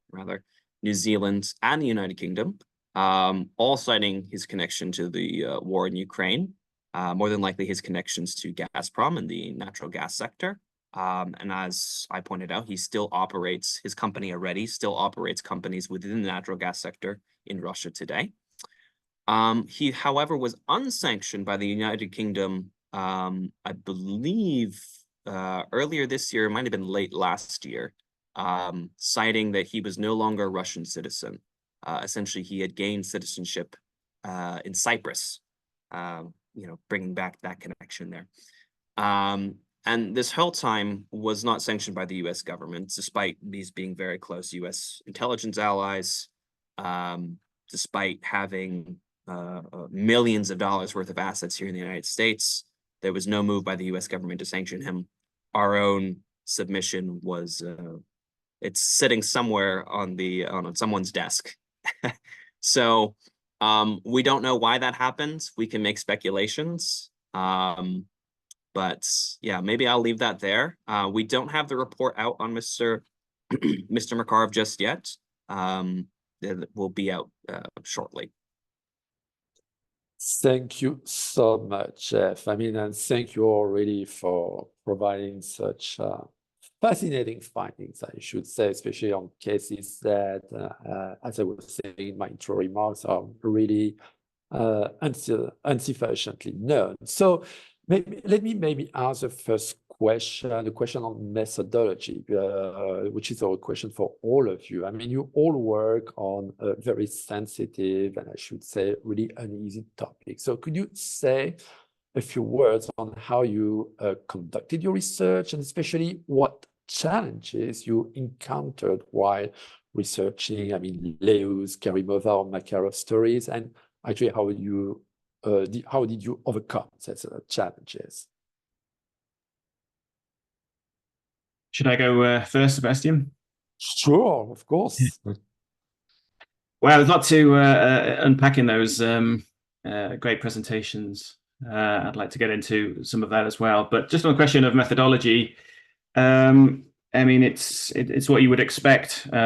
New Zealand, and the United Kingdom, all citing his connection to the war in Ukraine, more than likely his connections to Gazprom and the natural gas sector. And as I pointed out, his company already still operates companies within the natural gas sector in Russia today. He, however, was unsanctioned by the United Kingdom, I believe, earlier this year, it might have been late last year, citing that he was no longer a Russian citizen. Essentially, he had gained citizenship in Cyprus, bringing back that connection there. And this whole time was not sanctioned by the U.S. government, despite these being very close U.S. intelligence allies, despite having millions of dollars worth of assets here in the United States. There was no move by the U.S. government to sanction him. Our own submission was, it's sitting somewhere on someone's desk. So we don't know why that happened. We can make speculations. But yeah, maybe I'll leave that there. We don't have the report out on Mr. Makarov just yet. It will be out shortly. Thank you so much, Jeff. And thank you already for providing such fascinating findings, I should say, especially on cases that, as I was saying in my intro remarks, are really insufficiently known. So let me ask the first question, the question on methodology, which is our question for all of you. You all work on a very sensitive and I should say really uneasy topic. So could you say a few words on how you conducted your research and especially what challenges you encountered while researching, Leus, Karimova, or Makarov stories, and actually how did you overcome such challenges? Should I go first, Sebastian? Sure, of course. Well, there's a lot to unpack in those great presentations. I'd like to get into some of that as well. But just on the question of methodology, it's what you would expect. With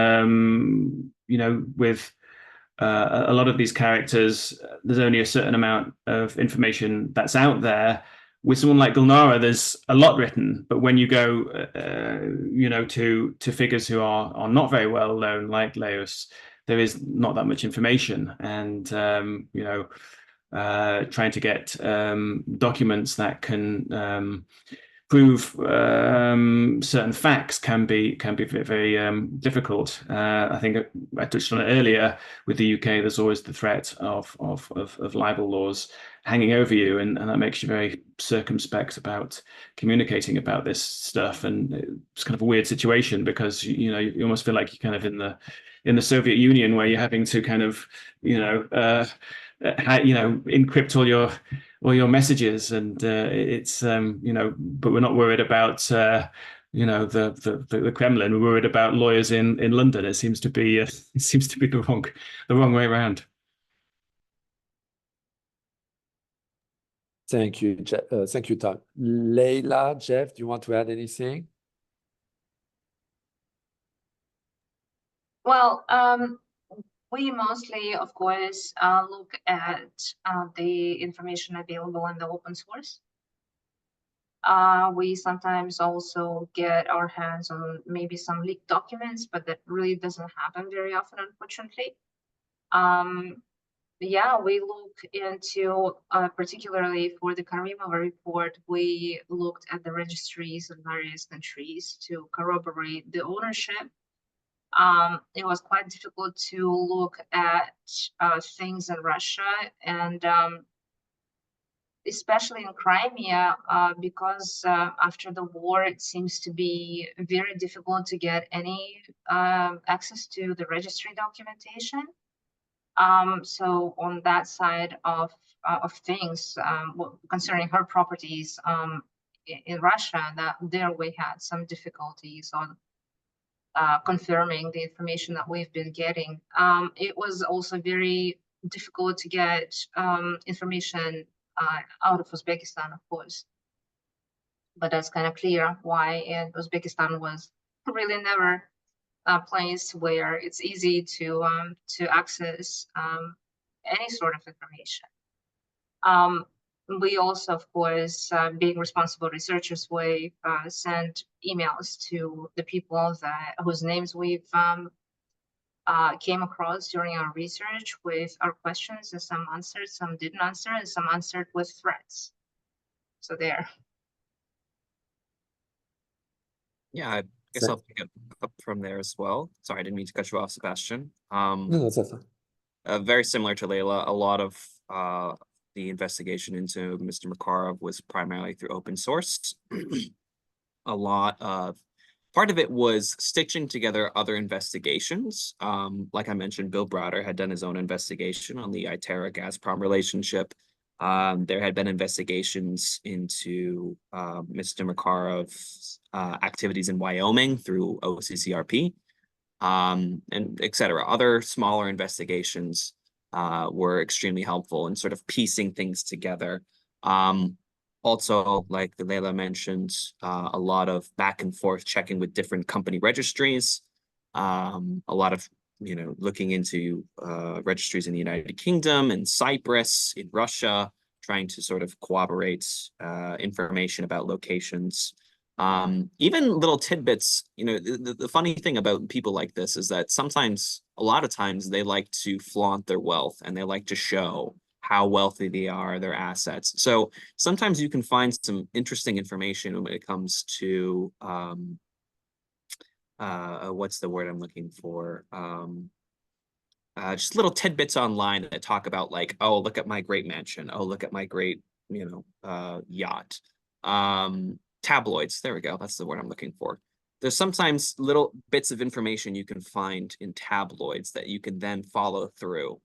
a lot of these characters, there's only a certain amount of information that's out there. With someone like Gulnara, there's a lot written, but when you go, to figures who are not very well known, like Leus, there is not that much information. And trying to get documents that can prove certain facts can be very difficult. I think I touched on it earlier. With the UK, there's always the threat of libel laws hanging over you, and that makes you very circumspect about communicating about this stuff. And it's kind of a weird situation because you almost feel like you're kind of in the Soviet Union, where you're having to kind of encrypt all your messages, and it's but we're not worried about the Kremlin. We're worried about lawyers in London. It seems to be the wrong way around. Thank you, thank you, Tom. Leila, Jeff, do you want to add anything? Well, we mostly, of course, look at the information available in the open source. We sometimes also get our hands on maybe some leaked documents, but that really doesn't happen very often, unfortunately. Yeah, we look into, particularly for the Karimova report, we looked at the registries of various countries to corroborate the ownership. It was quite difficult to look at things in Russia, and especially in Crimea, because after the war, it seems to be very difficult to get any access to the registry documentation. So on that side of things, concerning her properties in Russia, there we had some difficulties on confirming the information that we've been getting. It was also very difficult to get information out of Uzbekistan, of course. But that's kind of clear why Uzbekistan was really never a place where it's easy to access any sort of information. We also, of course, being responsible researchers, we sent emails to the people whose names we've came across during our research with our questions, and some answered, some didn't answer, and some answered with threats. So there. Yeah, I guess I'll pick it up from there as well. Sorry, I didn't mean to cut you off, Sebastian. No, that's fine. Very similar to Leila, a lot of the investigation into Mr. Makarov was primarily through open source. A lot of part of it was stitching together other investigations. Like I mentioned, Bill Browder had done his own investigation on the Itera-Gazprom relationship. There had been investigations into Mr. Makarov's activities in Wyoming through OCCRP, and et cetera. Other smaller investigations were extremely helpful in sort of piecing things together. Also, like Leila mentioned, a lot of back and forth checking with different company registries, a lot of looking into registries in the United Kingdom and Cyprus, in Russia, trying to sort of corroborate information about locations. Even little tidbits, the funny thing about people like this is that a lot of times they like to flaunt their wealth, and they like to show how wealthy they are, their assets. So sometimes you can find some interesting information when it comes to what's the word I'm looking for? Just little tidbits online that talk about, like, oh, look at my great mansion. Oh, look at my great, yacht. Tabloids. There we go. That's the word I'm looking for. There's sometimes little bits of information you can find in tabloids that you can then follow through,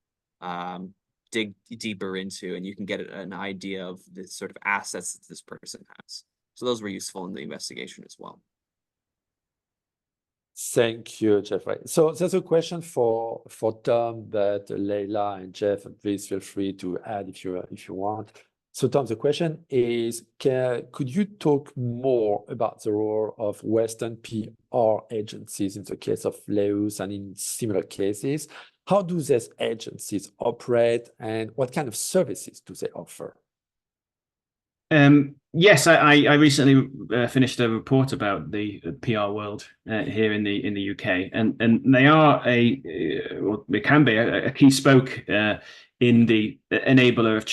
dig deeper into, and you can get an idea of the sort of assets that this person has. So those were useful in the investigation as well. Thank you, Jeffrey. So there's a question for Tom, but Leila and Jeff, please feel free to add if you want. So Tom, the question is, could you talk more about the role of Western PR agencies in the case of Leus and in similar cases? How do these agencies operate, and what kind of services do they offer? Yes, I recently finished a report about the PR world here in the UK, and they are they can be a key spoke in the enabler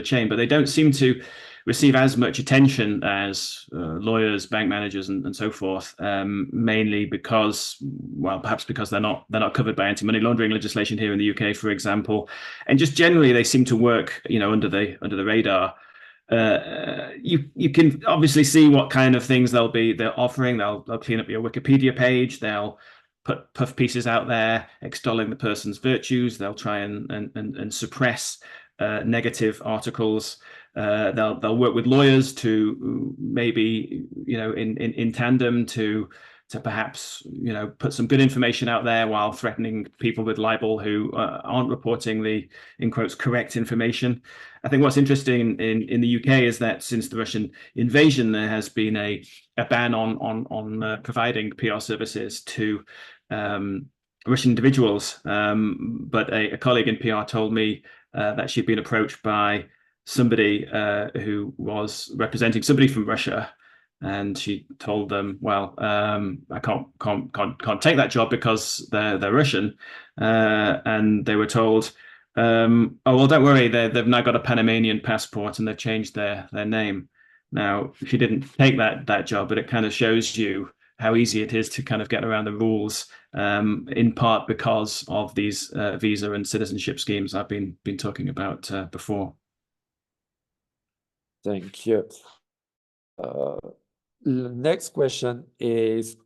chain, but they don't seem to receive as much attention as lawyers, bank managers, and so forth, mainly because, well, perhaps because they're not covered by anti-money laundering legislation here in the UK, for example, and just generally they seem to work, under the radar. You can obviously see what kind of things they're offering. They'll clean up your Wikipedia page. They'll put puff pieces out there extolling the person's virtues. They'll try and suppress negative articles. They'll work with lawyers to maybe in tandem to perhaps put some good information out there while threatening people with libel who aren't reporting the, in quotes, correct information. I think what's interesting in the UK is that since the Russian invasion, there has been a ban on providing PR services to Russian individuals. But a colleague in PR told me that she'd been approached by somebody who was representing somebody from Russia, and she told them, "Well, I can't take that job because they're Russian," and they were told, "Oh well, don't worry, they've now got a Panamanian passport and they've changed their name." Now, she didn't take that job, but it kind of shows you how easy it is to kind of get around the rules, in part because of these visa and citizenship schemes I've been talking about before. Thank you. Next question is,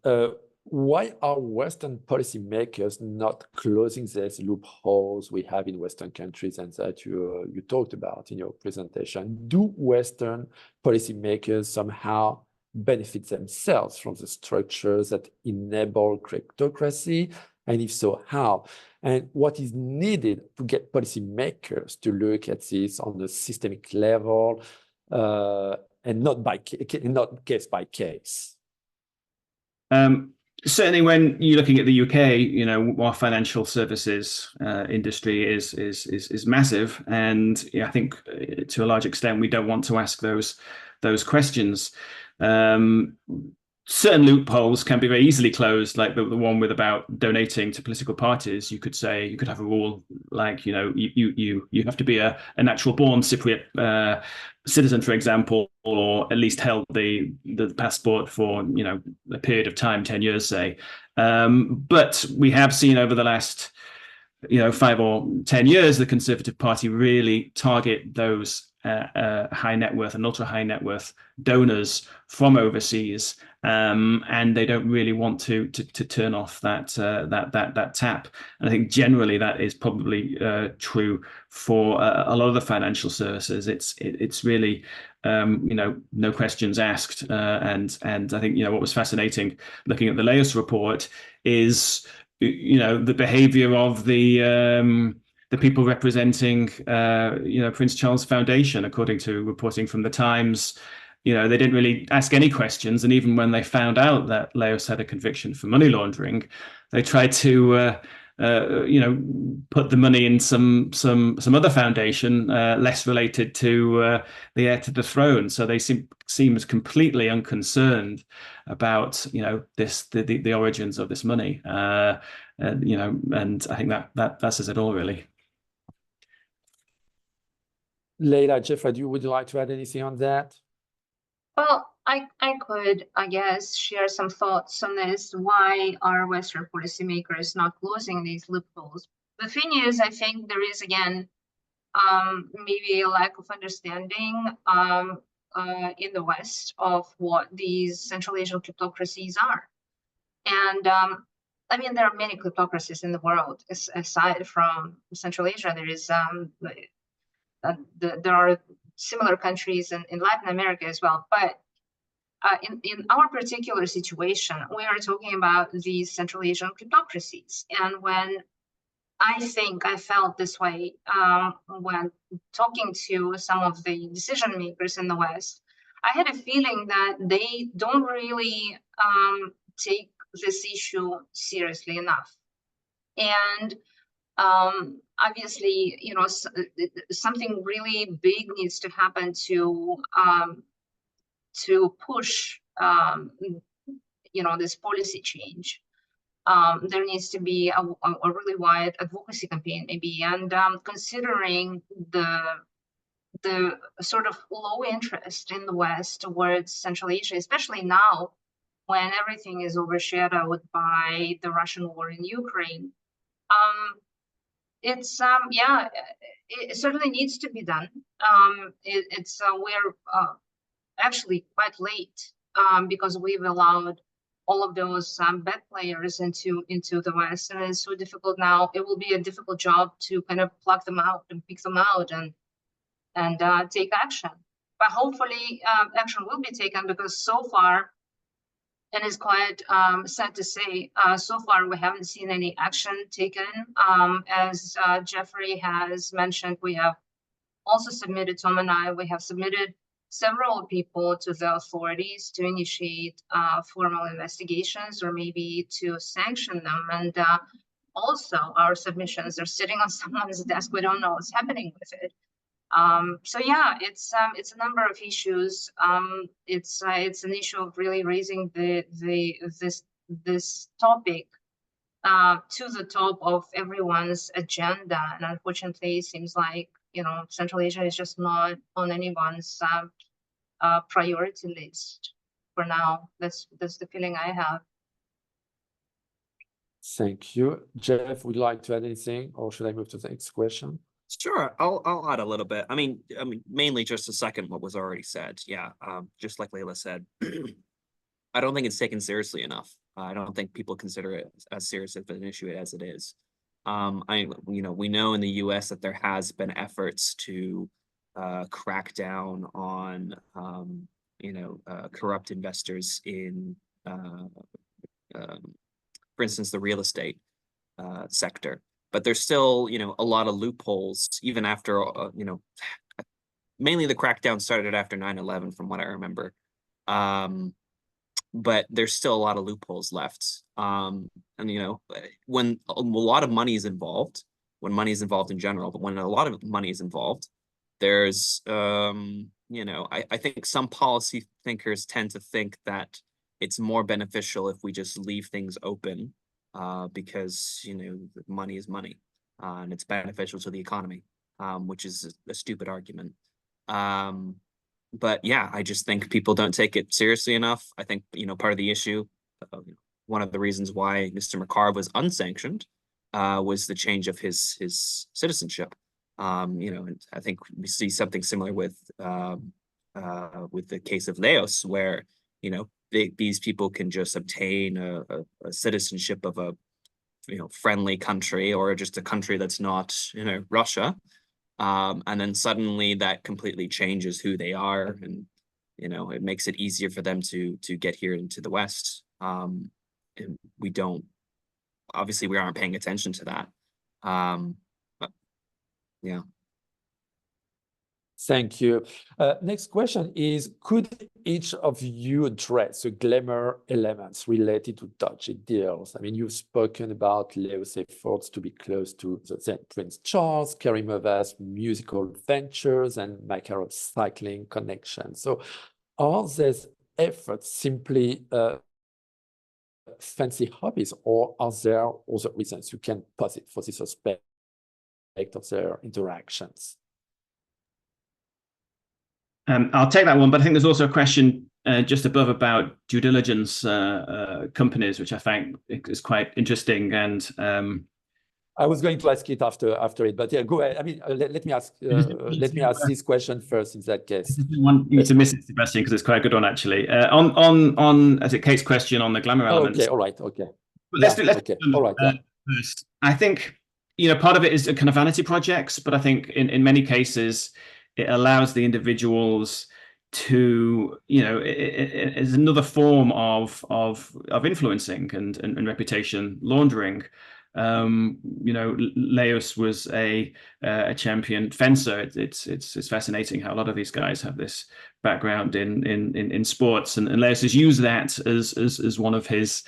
why are Western policymakers not closing these loopholes we have in Western countries and that you talked about in your presentation? Do Western policymakers somehow benefit themselves from the structures that enable kleptocracy? And if so, how? And what is needed to get policymakers to look at this on a systemic level, and not case by case? Certainly, when you're looking at the UK, our financial services industry is massive, and I think to a large extent we don't want to ask those questions. Certain loopholes can be very easily closed, like the one with about donating to political parties. You could have a rule like, you have to be a natural born Cypriot citizen, for example, or at least held the passport for a period of time, 10 years, say. But we have seen over the last 5 or 10 years, the Conservative Party really target those high net worth and ultra high net worth donors from overseas, and they don't really want to turn off that tap. And I think generally that is probably true for a lot of the financial services. It's really no questions asked, and I think what was fascinating looking at the Leus report is the behavior of the people representing Prince Charles Foundation. According to reporting from the Times, they didn't really ask any questions, and even when they found out that Leus had a conviction for money laundering, they tried to put the money in some other foundation less related to the heir to the throne. So they seems completely unconcerned about the origins of this money, and I think that says it all, really. Leila, Jeffrey, would you like to add anything on that? Well, I could, I guess, share some thoughts on this. Why are Western policymakers not closing these loopholes? The thing is, I think there is, again, maybe a lack of understanding in the West of what these Central Asian kleptocracies are. And I mean, there are many kleptocracies in the world. Aside from Central Asia, there is there are similar countries in Latin America as well. But in our particular situation, we are talking about these Central Asian kleptocracies. And when I felt this way when talking to some of the decision makers in the West, I had a feeling that they don't really take this issue seriously enough. And obviously, something really big needs to happen to push, this policy change. There needs to be a really wide advocacy campaign, maybe, and considering the the sort of low interest in the West towards Central Asia, especially now when everything is overshadowed by the Russian war in Ukraine. It's yeah, it certainly needs to be done. We're actually quite late because we've allowed all of those bad players into the West, and it's so difficult now. It will be a difficult job to kind of pluck them out and pick them out and take action. But hopefully action will be taken, because so far, and it's quite sad to say, so far we haven't seen any action taken. As Jeffrey has mentioned, we have also submitted, Tom and I, we have submitted several people to the authorities to initiate formal investigations or maybe to sanction them. And also our submissions are sitting on someone's desk. We don't know what's happening with it. So yeah, it's a number of issues. It's an issue of really raising this topic to the top of everyone's agenda, and unfortunately, it seems like, you know, Central Asia is just not on anyone's priority list for now. That's the feeling I have. Thank you. Jeff, would you like to add anything, or should I move to the next question? Sure, I'll add a little bit. I mean, mainly just to second what was already said. Yeah, just like Leila said, I don't think it's taken seriously enough. I don't think people consider it as serious of an issue as it is. We know in the U.S. that there has been efforts to crack down on corrupt investors in, for instance, the real estate sector. But there's still, a lot of loopholes, even after, mainly the crackdown started after 9/11, from what I remember. But there's still a lot of loopholes left. And, when a lot of money is involved, when money is involved in general, but when a lot of money is involved, there's, I think some policy thinkers tend to think that it's more beneficial if we just leave things open. Because money is money, and it's beneficial to the economy, which is a stupid argument. But yeah, I just think people don't take it seriously enough. I think part of the issue, one of the reasons why Mr. Makarov was unsanctioned, was the change of his citizenship. And I think we see something similar with the case of Leus, where these people can just obtain a citizenship of a friendly country, or just a country that's not Russia, and then suddenly that completely changes who they are, and it makes it easier for them to get here into the West. And we aren't paying attention to that. But yeah. Thank you. Next question is, could each of you address the glamour elements related to Dodgy deals? I mean, you've spoken about Leus' efforts to be close to the then Prince Charles, Karimova's musical ventures, and Makarov's cycling connections. So are these efforts simply fancy hobbies, or are there other reasons you can posit for this aspect of their interactions? I'll take that one, but I think there's also a question just above about due diligence companies, which I think is quite interesting. And I was going to ask it after it, but yeah, go ahead. I mean, let me ask this question first in that case. I didn't want you to miss it, Sebastian, because it's quite a good one actually. On as a Kate's question on the glamour elements. Okay, all right, okay. But let's all right. Yeah. First. I think part of it is a kind of vanity projects, but I think in many cases it allows the individuals to, it is another form of influencing and reputation laundering. Leus was a champion fencer. It's fascinating how a lot of these guys have this background in sports, and Leus has used that as one of his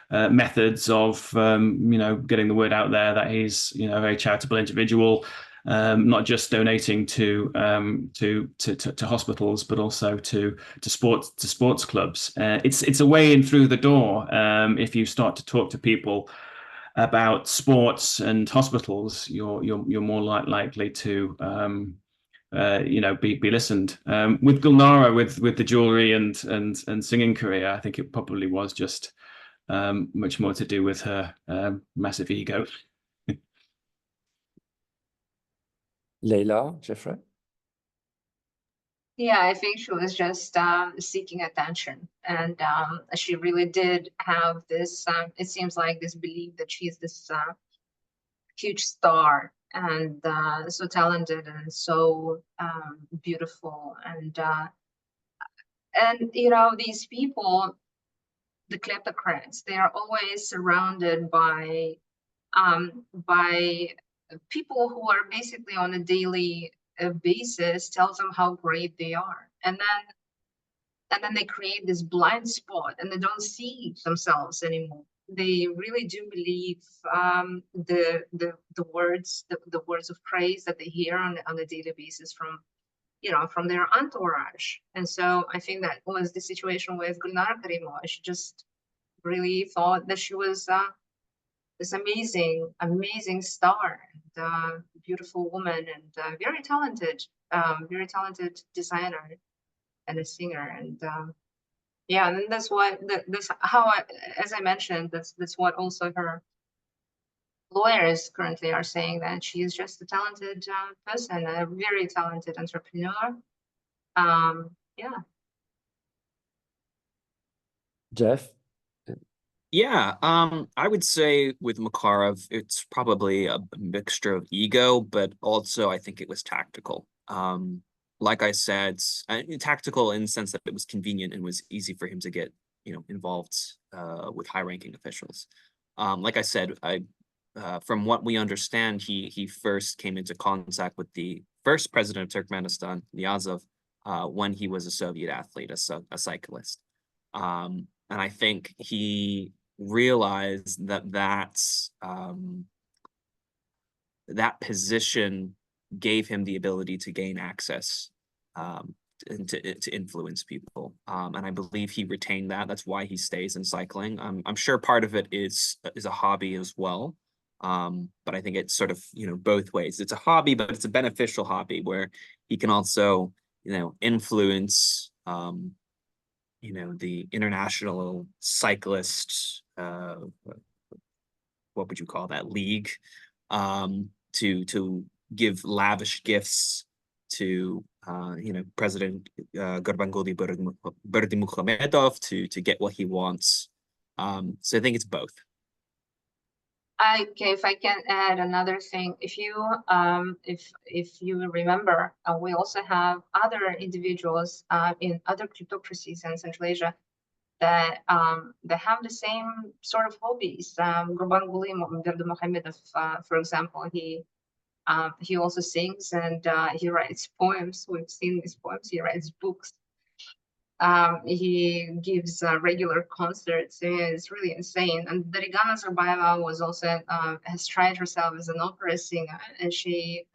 methods of getting the word out there that he's a very charitable individual. Not just donating to hospitals, but also to sports clubs. It's a way in through the door. If you start to talk to people about sports and hospitals, you're more likely to be listened. With Gulnara, with the jewelry and singing career, I think it probably was just much more to do with her massive ego. Leila, Jeffrey? Yeah, I think she was just seeking attention, and she really did have this. It seems like this belief that she's this huge star and so talented and so beautiful, and these people, the kleptocrats, they are always surrounded by people who are basically on a daily basis tells them how great they are, and then they create this blind spot and they don't see themselves anymore. They really do believe the words of praise that they hear on a daily basis from their entourage. And so I think that was the situation with Gulnara Karimova. She just really thought that she was this amazing star, and beautiful woman, and very talented designer and a singer. And yeah, and that's as I mentioned, that's what also her lawyers currently are saying, that she is just a talented person, a very talented entrepreneur. Yeah. Jeff? Yeah, I would say with Makarov, it's probably a mixture of ego, but also I think it was tactical. Like I said, tactical in the sense that it was convenient and was easy for him to get, involved with high-ranking officials. Like I said, from what we understand, he first came into contact with the first president of Turkmenistan, Niyazov, when he was a Soviet athlete, a cyclist. And I think he realized that position gave him the ability to gain access and to influence people. And I believe he retained that. That's why he stays in cycling. I'm sure part of it is a hobby as well. But I think it's sort of, both ways. It's a hobby, but it's a beneficial hobby where he can also, influence the international cyclist, what would you call that, league, to give lavish gifts to President Gurbanguly Berdimuhamedov to get what he wants. So I think it's both. Okay, if I can add another thing, if you remember, we also have other individuals in other kleptocracies in Central Asia that have the same sort of hobbies. Gurbanguly Berdimuhamedov, for example, he also sings, and he writes poems. We've seen his poems. He writes books. He gives regular concerts. It's really insane. And Dariga Nazarbayeva was also has tried herself as an opera singer, and she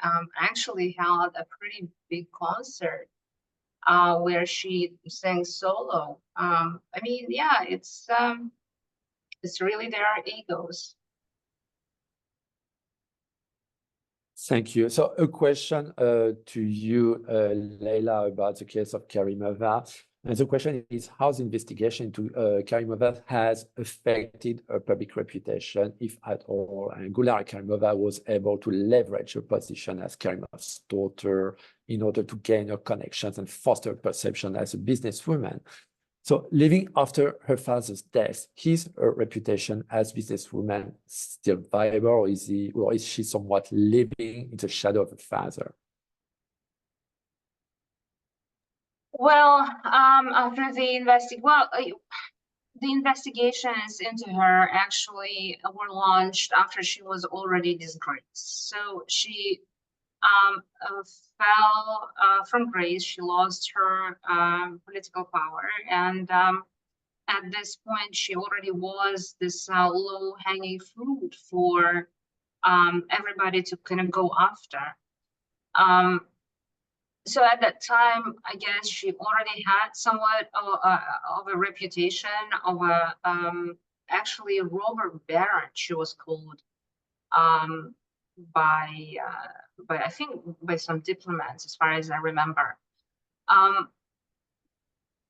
actually held a pretty big concert where she sang solo. I mean, yeah, it's really their egos. Thank you. So a question to you, Leila, about the case of Karimova. And the question is, how the investigation to Karimova has affected her public reputation, if at all? And Gulnara Karimova was able to leverage her position as Karimov's daughter in order to gain her connections and foster her perception as a businesswoman. So living after her father's death, is her reputation as businesswoman still viable, or is she somewhat living in the shadow of her father? Well, after the investigations into her actually were launched after she was already disgraced. So she fell from grace. She lost her political power, and at this point, she already was this low-hanging fruit for everybody to kind of go after. So at that time, I guess she already had somewhat of a reputation of a actually robber baron, she was called by I think by some diplomats, as far as I remember.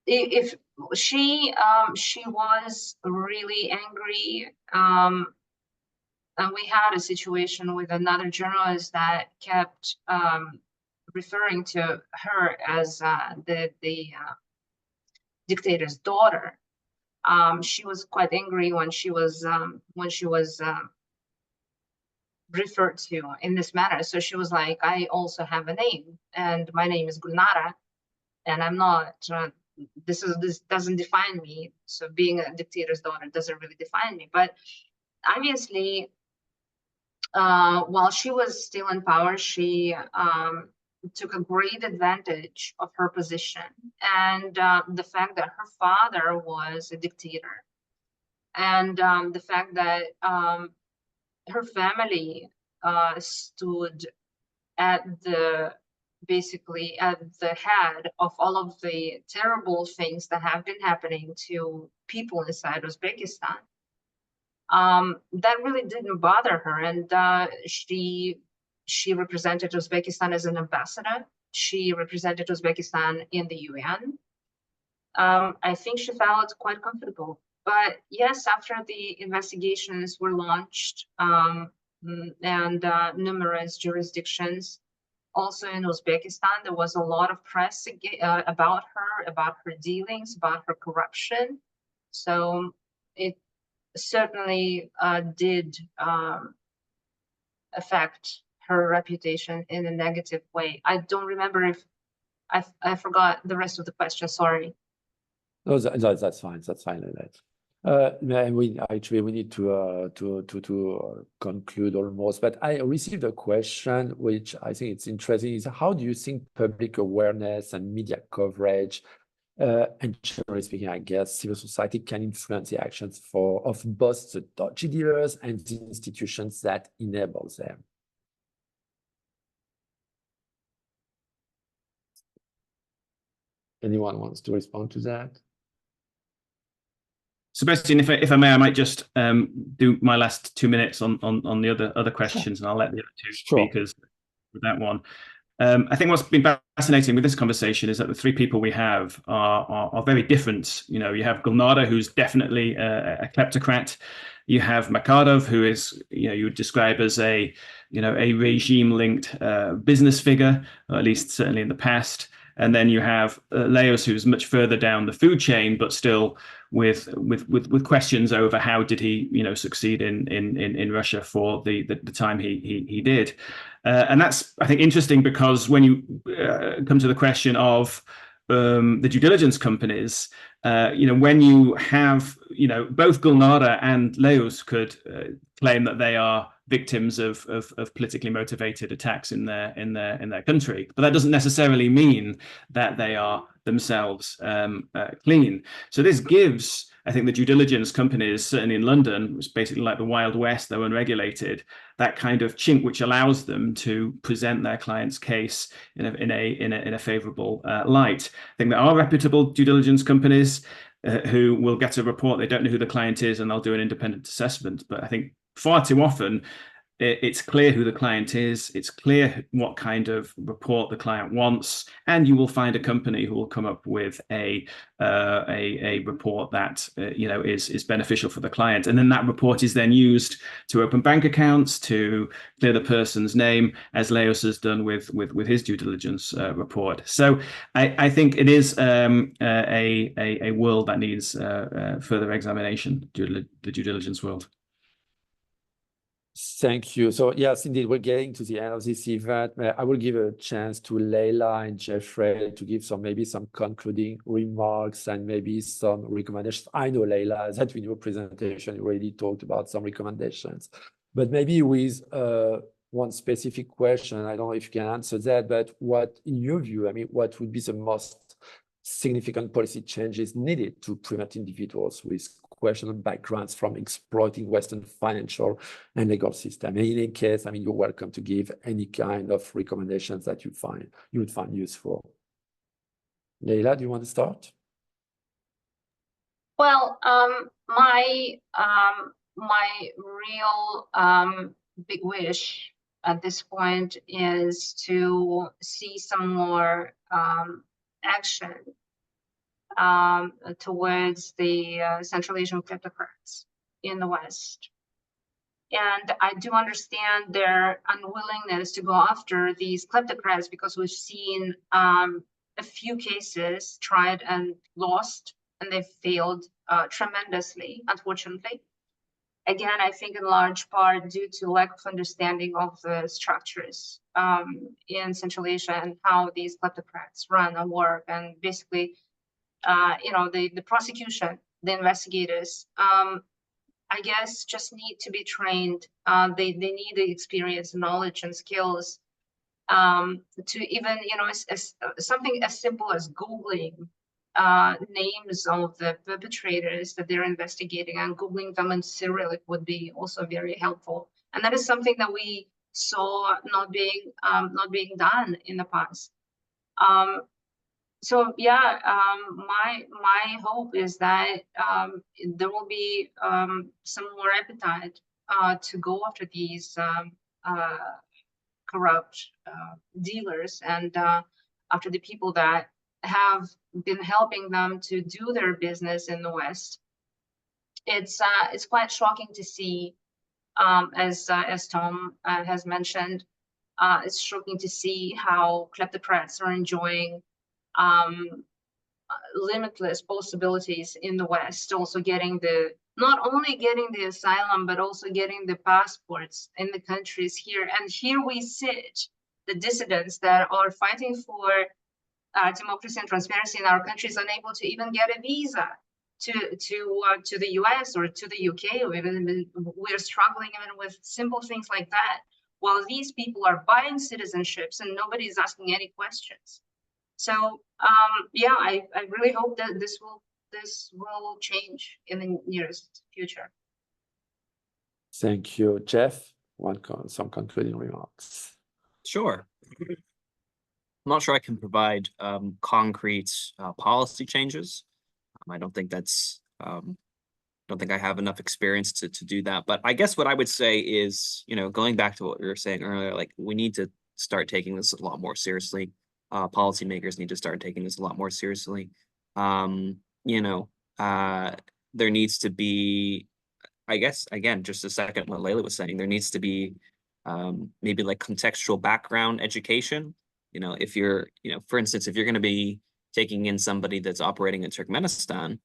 If she was really angry, and we had a situation with another journalist that kept referring to her as the dictator's daughter. She was quite angry when she was referred to in this manner. So she was like, I also have a name, and my name is Gulnara, and I'm not. This doesn't define me. So being a dictator's daughter doesn't really define me. But obviously, while she was still in power, she took a great advantage of her position and the fact that her father was a dictator, and the fact that her family stood at basically at the head of all of the terrible things that have been happening to people inside Uzbekistan. That really didn't bother her, and she represented Uzbekistan as an ambassador. She represented Uzbekistan in the UN. I think she felt quite comfortable. But yes, after the investigations were launched and numerous jurisdictions, also in Uzbekistan, there was a lot of press about her dealings, about her corruption. So it certainly did affect her reputation in a negative way. I don't remember if I forgot the rest of the question. Sorry. No, that's fine. That's fine. And we need to conclude almost. But I received a question which I think it's interesting: is how do you think public awareness and media coverage, and generally speaking, I guess civil society can influence the actions of both the dodgy dealers and the institutions that enable them? Anyone wants to respond to that? Sebastian, if I may, I might just do my last 2 minutes on the other questions, and I'll let the other two speakers with that one. I think what's been fascinating with this conversation is that the three people we have are very different. You know, you have Gulnara, who's definitely a kleptocrat. You have Makarov, who is, you know, you would describe as a regime-linked business figure, or at least certainly in the past. And then you have Leus, who's much further down the food chain, but still with questions over how did he, succeed in Russia for the time he did. And that's, I think, interesting, because when you come to the question of the due diligence companies, when you have, both Gulnara and Leus could claim that they are victims of politically motivated attacks in their country, but that doesn't necessarily mean that they are themselves clean. So this gives, I think, the due diligence companies, certainly in London, which is basically like the Wild West, though unregulated, that kind of chink which allows them to present their client's case in a favourable light. I think there are reputable due diligence companies who will get a report, they don't know who the client is, and they'll do an independent assessment. But I think far too often it's clear who the client is, it's clear what kind of report the client wants, and you will find a company who will come up with a report that is beneficial for the client, and then that report is then used to open bank accounts, to clear the person's name, as Leus has done with his due diligence report. So I think it is a world that needs further examination, the due diligence world. Thank you. So yes, indeed, we're getting to the end of this event. I will give a chance to Leila and Jeffrey to give maybe some concluding remarks and maybe some recommendations. I know, Leila, that in your presentation you already talked about some recommendations, but maybe with one specific question. I don't know if you can answer that, but what, in your view, what would be the most significant policy changes needed to prevent individuals with questionable backgrounds from exploiting Western financial and legal system? In any case, you're welcome to give any kind of recommendations that you would find useful. Leila, do you want to start? Well, my real big wish at this point is to see some more action towards the Central Asian kleptocrats in the West. And I do understand their unwillingness to go after these kleptocrats because we've seen a few cases tried and lost, and they failed tremendously, unfortunately. Again, I think in large part due to lack of understanding of the structures in Central Asia and how these kleptocrats run and work, and basically, you know, the prosecution, the investigators, I guess just need to be trained. They need the experience, knowledge, and skills to even, you know, something as simple as Googling names of the perpetrators that they're investigating, and Googling them in Cyrillic would be also very helpful. And that is something that we saw not being done in the past. So yeah, my hope is that there will be some more appetite to go after these corrupt dealers and after the people that have been helping them to do their business in the West. It's quite shocking to see, as Tom has mentioned, it's shocking to see how kleptocrats are enjoying limitless possibilities in the West, also getting not only getting the asylum, but also getting the passports in the countries here. And here we sit, the dissidents that are fighting for democracy and transparency in our countries, unable to even get a visa to the US or to the UK, or even we're struggling even with simple things like that, while these people are buying citizenships and nobody is asking any questions. So yeah, I really hope that this will change in the nearest future. Thank you, Jeff. Some concluding remarks. Sure. I'm not sure I can provide concrete policy changes. I don't think that's. Don't think I have enough experience to do that. But I guess what I would say is, you know, going back to what we were saying earlier, like we need to start taking this a lot more seriously. Policymakers need to start taking this a lot more seriously. You know, there needs to be, I guess, again, just a second what Leila was saying, there needs to be maybe like contextual background education. You know, if you're, you know, for instance, if you're going to be taking in somebody that's operating in Turkmenistan,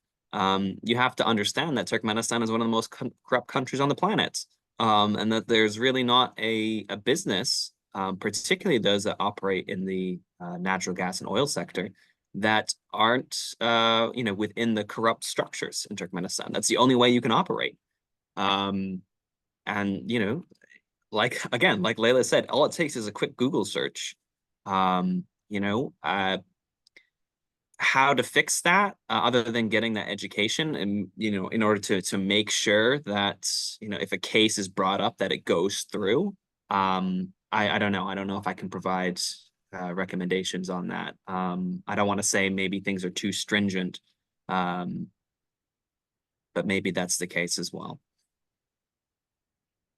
you have to understand that Turkmenistan is one of the most corrupt countries on the planet, and that there's really not a business, particularly those that operate in the natural gas and oil sector, that aren't you know, within the corrupt structures in Turkmenistan. That's the only way you can operate. And you know, like again, like Leila said, all it takes is a quick Google search. You know, how to fix that other than getting that education, and you know, in order to make sure that, you know, if a case is brought up, that it goes through. I don't know if I can provide recommendations on that. I don't want to say maybe things are too stringent, but maybe that's the case as well.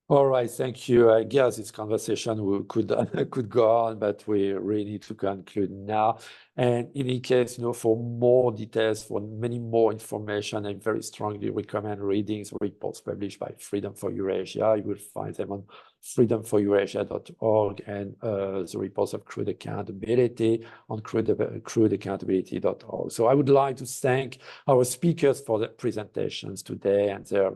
All right, thank you. I guess this conversation could go on, but we really need to conclude now. And in any case, you know, for more details, for many more information, I very strongly recommend reading the reports published by Freedom for Eurasia. You will find them on freedomforeurasia.org, and the reports of Crude Accountability on crudeaccountability.org. So I would like to thank our speakers for their presentations today and their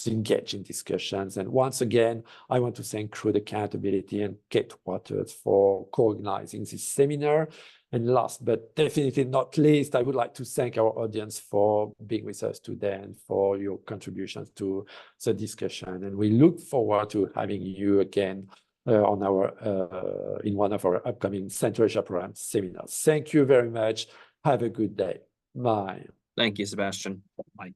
engaging discussions. And once again, I want to thank Crude Accountability and Kate Waters for co-organizing this seminar. And last but definitely not least, I would like to thank our audience for being with us today and for your contributions to the discussion. And we look forward to having you again on our in one of our upcoming Central Asia Program seminars. Thank you very much. Have a good day. Bye. Thank you, Sebastian. Bye.